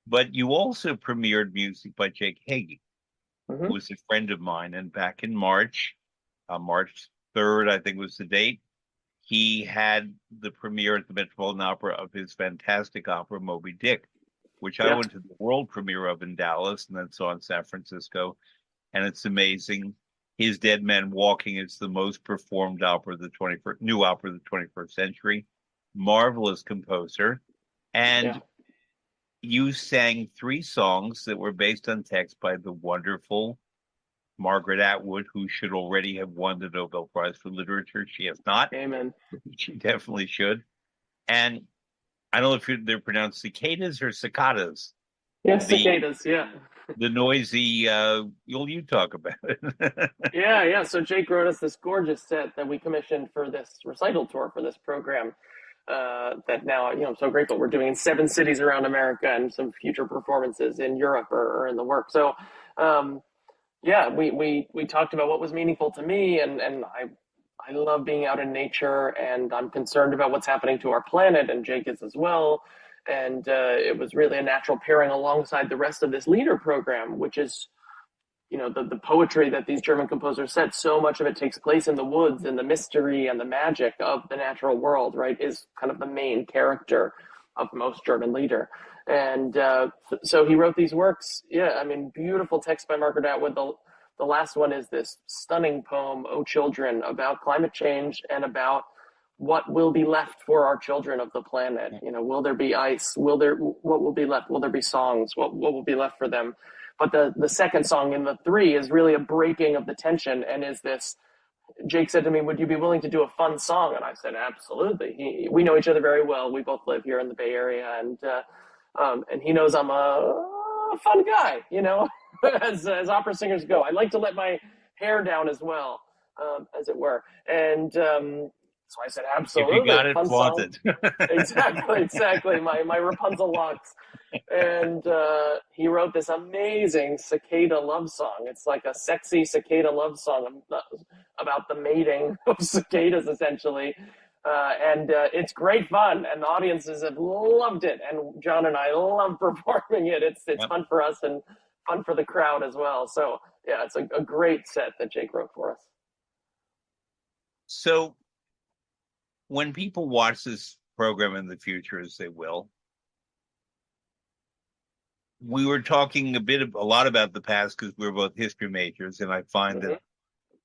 but you also premiered music by Jake Hagee, who Hmm. was a friend of mine. And back in March, March 3rd, I think was the date, he had the premiere at the Metropolitan Opera of his fantastic opera, Moby Dick, which I Yeah. went to the world premiere of in Dallas and then saw in San Francisco. And it's amazing. His Dead Man Walking is the most performed opera of the 21st, new opera of the 21st century. Marvelous composer. Yeah. And you sang three songs that were based on text by the wonderful Margaret Atwood, who should already have won the Nobel Prize for Literature. She has not. Amen. She definitely should. And I don't know if they're pronounced cicadas or cicadas. Yeah, The cicadas. Yeah. the noisy you talk about it. Yeah. Yeah. So Jake wrote us this gorgeous set that we commissioned for this recital tour for this program. That now, I'm so grateful we're doing in 7 cities around America, and some future performances in Europe are in the work. So, um, yeah, we talked about what was meaningful to me, and I love being out in nature, and I'm concerned about what's happening to our planet, and Jake is as well. And it was really a natural pairing alongside the rest of this leader program, which is, the poetry that these German composers said. So much of it takes place in the woods, and the mystery and the magic of the natural world, right, is kind of the main character of most German lieder. And so he wrote these works. Yeah, I mean, beautiful text by Margaret Atwood. The last one is this stunning poem, "O Children," about climate change and about what will be left for our children of the planet. Will there be ice? What will be left? Will there be songs? What will be left for them? But the second song in the three is really a breaking of the tension, and is this. Jake said to me, "Would you be willing to do a fun song?" And I said, "Absolutely." We know each other very well. We both live here in the Bay Area, and he knows I'm a fun guy. as opera singers go. I like to let my hair down as well, as it were. And so I said, If you absolutely, got it, fun flaunt song. it. Exactly, exactly. My Rapunzel locks. And he wrote this amazing cicada love song. It's like a sexy cicada love song about the mating of cicadas, essentially. It's great fun, and the audiences have loved it. And John and I love performing it. It's Yep. fun for us and fun for the crowd as well. So yeah, it's a great set that Jake wrote for us. So when people watch this program in the future, as they will, we were talking a lot about the past because we're both history majors, and I find that Mm-hmm.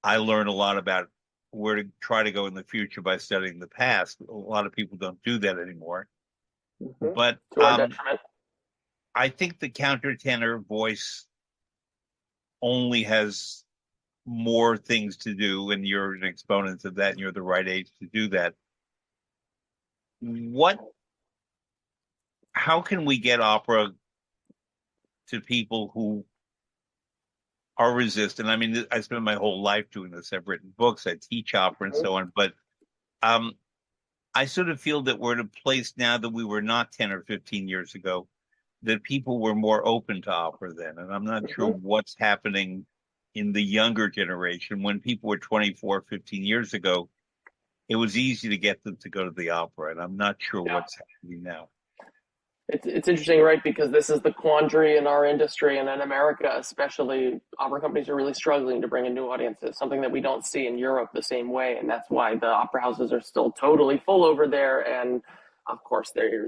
I learn a lot about where to try to go in the future by studying the past. A lot of people don't do that anymore. Mm-hmm. But To our detriment. I think the countertenor voice only has more things to do, and you're an exponent of that, and you're the right age to do that. What, how can we get opera to people who are resistant? I mean, I spent my whole life doing this. I've written books, I teach opera and Mm-hmm. so on, but um, I sort of feel that we're at a place now that we were not 10 or 15 years ago, that people were more open to opera then. And I'm not sure Mm-hmm. what's happening in the younger generation. When people were 24, 15 years ago, it was easy to get them to go to the opera. And I'm not sure Yeah. what's happening now. It's interesting, right? Because this is the quandary in our industry and in America, especially. Opera companies are really struggling to bring in new audiences, something that we don't see in Europe the same way, and that's why the opera houses are still totally full over there. And of course, they're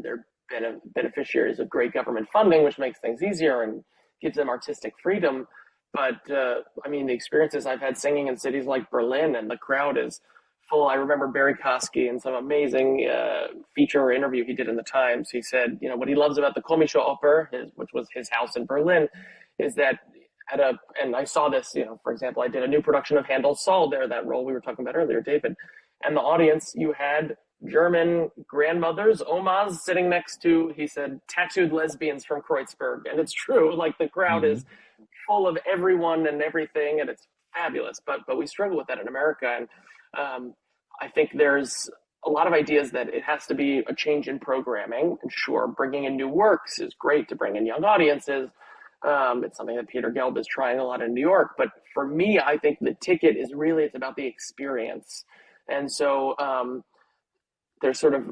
beneficiaries of great government funding, which makes things easier and gives them artistic freedom. But I mean, the experiences I've had singing in cities like Berlin, and the crowd is full. I remember Barry Kosky in some amazing feature interview he did in the Times. He said, you know, what he loves about the Komische Oper, which was his house in Berlin, is that and I saw this, you know, for example, I did a new production of Handel's Saul there, that role we were talking about earlier, David. And the audience, you had German grandmothers, omas, sitting next to, he said, tattooed lesbians from Kreuzberg. And it's true, like the crowd Mm-hmm. is full of everyone and everything, and it's fabulous. But we struggle with that in America. And I think there's a lot of ideas that it has to be a change in programming. And sure, bringing in new works is great to bring in young audiences. It's something that Peter Gelb is trying a lot in New York. But for me, I think the ticket is really, it's about the experience. And so there's sort of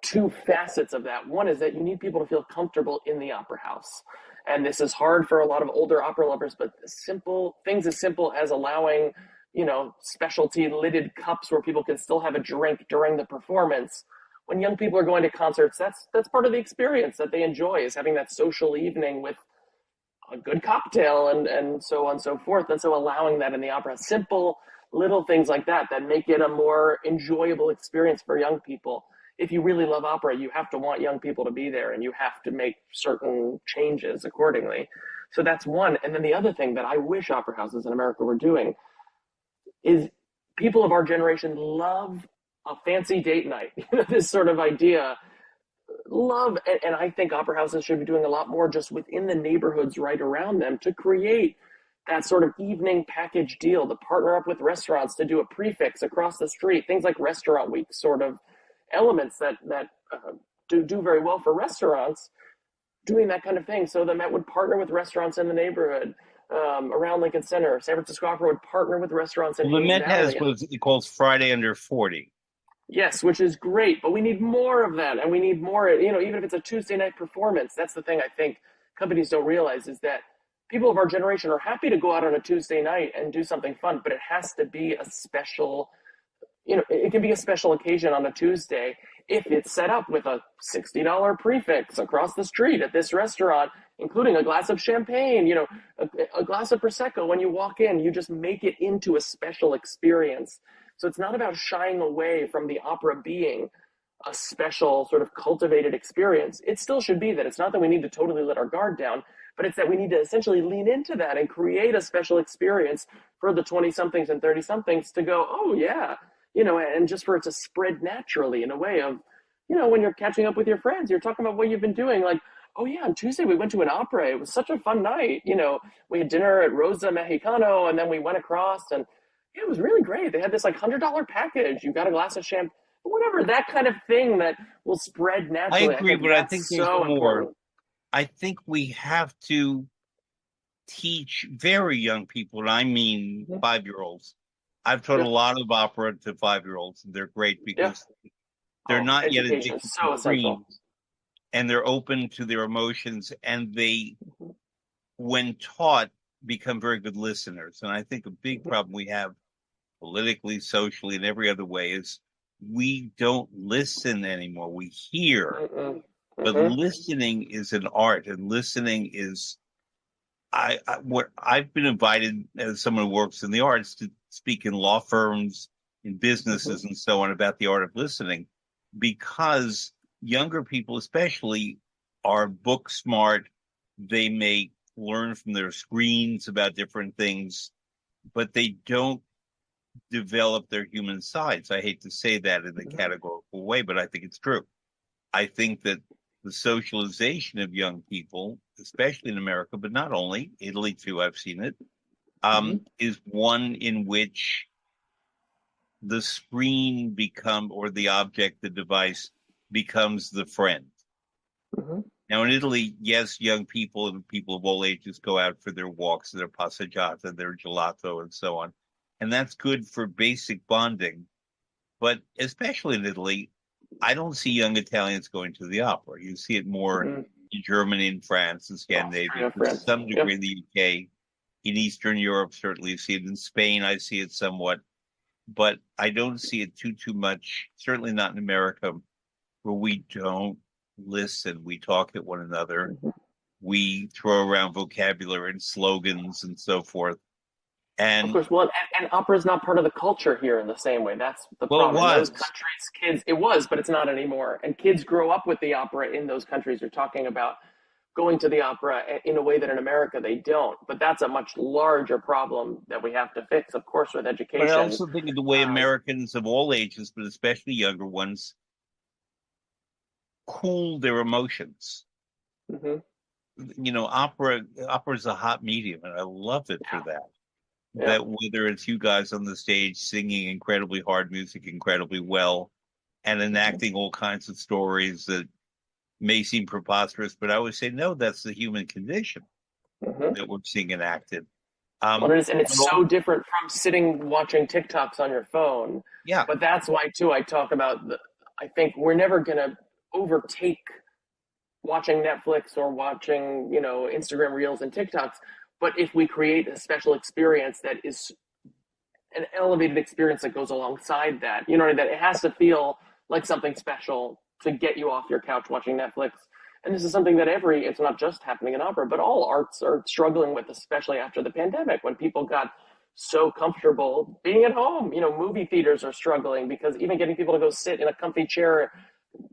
two facets of that. One is that you need people to feel comfortable in the opera house. And this is hard for a lot of older opera lovers, but simple things as simple as allowing, you know, specialty lidded cups where people can still have a drink during the performance. When young people are going to concerts, that's part of the experience that they enjoy, is having that social evening with a good cocktail and so on and so forth. And so allowing that in the opera, simple little things like that that make it a more enjoyable experience for young people. If you really love opera, you have to want young people to be there, and you have to make certain changes accordingly. So that's one. And then the other thing that I wish opera houses in America were doing is, people of our generation love a fancy date night. This sort of idea, love, and I think opera houses should be doing a lot more just within the neighborhoods right around them to create that sort of evening package deal, to partner up with restaurants to do a prefix across the street, things like restaurant week sort of elements that do very well for restaurants, doing that kind of thing. So the Met would partner with restaurants in the neighborhood around Lincoln Center. San Francisco Opera would partner with restaurants in Well, the Hayes Met has Valley. what it calls Friday Under 40. Yes, which is great, but we need more of that, and we need more, you know, even if it's a Tuesday night performance. That's the thing I think companies don't realize, is that people of our generation are happy to go out on a Tuesday night and do something fun, but it has to be a special, you know, it can be a special occasion on a Tuesday if it's set up with a $60 prefix across the street at this restaurant, including a glass of champagne, you know, a glass of Prosecco. When you walk in, you just make it into a special experience. So it's not about shying away from the opera being a special sort of cultivated experience. It still should be that. It's not that we need to totally let our guard down, but it's that we need to essentially lean into that and create a special experience for the 20 somethings and 30 somethings to go, oh yeah, you know, and just for it to spread naturally in a way of, you know, when you're catching up with your friends, you're talking about what you've been doing, like, Oh yeah, on Tuesday we went to an opera. It was such a fun night. We had dinner at Rosa Mexicano, and then we went across, and yeah, it was really great. They had this like $100 package. You got a glass of champagne, whatever, that kind of thing that will spread I naturally. I agree, think but I think that's there's so more. important. I think we have to teach very young people, and I mean Mhm. 5-year-olds. I've taught a Yep. lot of opera to 5-year-olds, and they're great Yep. because they're Oh, not yet education addicted is to so essential. screens, and they're open to their emotions, and they, Mhm. when taught, become very good listeners. And I think a big Mhm. problem we have politically, socially, in every other way is we don't listen anymore. We hear, Mm-mm. but Mhm. listening is an art, and listening is what I've been invited as someone who works in the arts to speak in law firms, in Mhm. businesses, and so on about the art of listening, because younger people, especially, are book smart. They may learn from their screens about different things, but they don't develop their human sides. I hate to say that in a Mhm. categorical way, but I think it's true. I think that the socialization of young people, especially in America, but not only, Italy too, I've seen it, Mhm. is one in which the screen or the object, the device becomes the friend. Mhm. Now in Italy, yes, young people and people of all ages go out for their walks, their passeggiata, their gelato, and so on. And that's good for basic bonding. But especially in Italy, I don't see young Italians going to the opera. You see it more Mhm. in Germany and France and Scandinavia, Austria, to France. some Yep. degree in the UK. In Eastern Europe, certainly you see it. In Spain, I see it somewhat, but I don't see it too much, certainly not in America, where we don't listen. We talk at one another. Mhm. We throw around vocabulary and slogans and so forth. Of And course, well, and opera is not part of the culture here in the same way. That's the well, it problem. In those was. countries, kids, it was, but it's not anymore. And kids grow up with the opera in those countries. You're talking about going to the opera in a way that in America they don't. But that's a much larger problem that we have to fix, of course, with But I education. also think of the way Um, Americans of all ages, but especially younger ones, cool their emotions. mhm. Opera is a hot medium, and I love it for that. Yeah. That whether it's you guys on the stage singing incredibly hard music incredibly well and Mhm. enacting all kinds of stories that may seem preposterous, but I always say, no, that's the human condition Mhm. that we're seeing enacted. Well, it is, and it's Well, so different from sitting watching TikToks on your phone. yeah, But that's why, too, I talk about I think we're never going to overtake watching Netflix or watching, Instagram Reels and TikToks. But if we create a special experience that is an elevated experience that goes alongside that, that it has to feel like something special to get you off your couch watching Netflix. And this is something that it's not just happening in opera, but all arts are struggling with, especially after the pandemic when people got so comfortable being at home. Movie theaters are struggling because even getting people to go sit in a comfy chair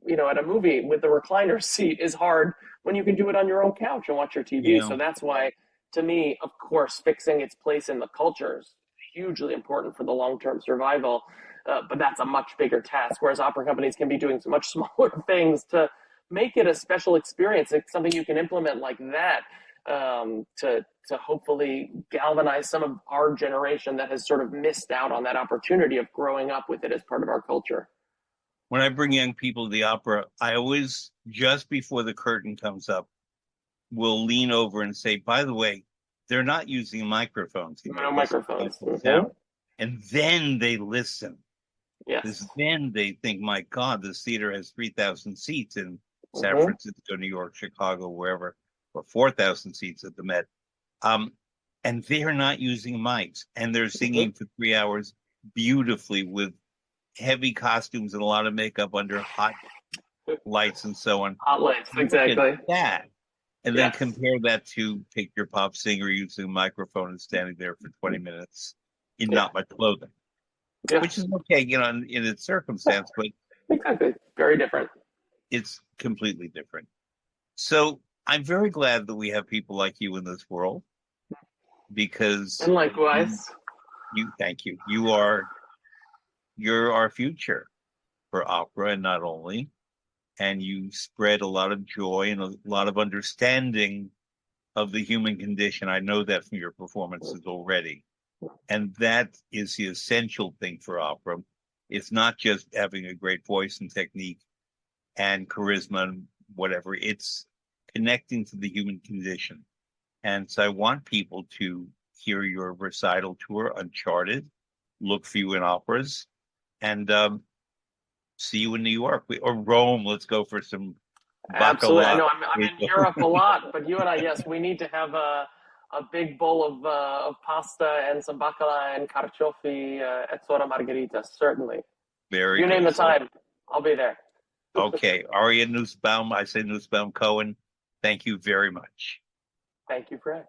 at a movie with the recliner seat is hard when you can do it on your own couch and watch your TV. yeah. So that's why, to me, of course, fixing its place in the culture is hugely important for the long term survival. But that's a much bigger task. Whereas opera companies can be doing some much smaller things to make it a special experience. It's something you can implement like that to hopefully galvanize some of our generation that has sort of missed out on that opportunity of growing up with it as part of our culture. When I bring young people to the opera, I always, just before the curtain comes up, will lean over and say, by the way, they're not using microphones here. No This is microphones. just sound. And then they listen. Yes. Because then they think, my God, this theater has 3,000 seats in San Hmm. Francisco, New York, Chicago, wherever, or 4,000 seats at the Met. Um, and they're not using mics, and they're Hmm. singing for 3 hours beautifully with heavy costumes and a lot of makeup under hot lights and so on. Hot lights, Look at exactly. that. And then Yes. compare that to pick your pop singer using a microphone and standing there for 20 minutes in Yeah. not much clothing, Yeah. which is okay, in its circumstance, but Exactly. Very different. it's completely different. So I'm very glad that we have people like you in this world because And you, likewise. thank you. You're our future for opera, and not only. and you spread a lot of joy and a lot of understanding of the human condition. I know that from your performances already. And that is the essential thing for opera. It's not just having a great voice and technique and charisma and whatever. It's connecting to the human condition. And so I want people to hear your recital tour, Uncharted, look for you in operas, and see you in New York or Rome. Let's go for some Absolutely. I bacala. know I'm in Europe a lot, but you and I, yes, we need to have a big bowl of pasta and some bacala and carciofi, etzora margaritas, certainly. Very You name good. the time, I'll be there. Okay. Aryeh Nussbaum, I say Nussbaum Cohen. Thank you very much. Thank you, Fred.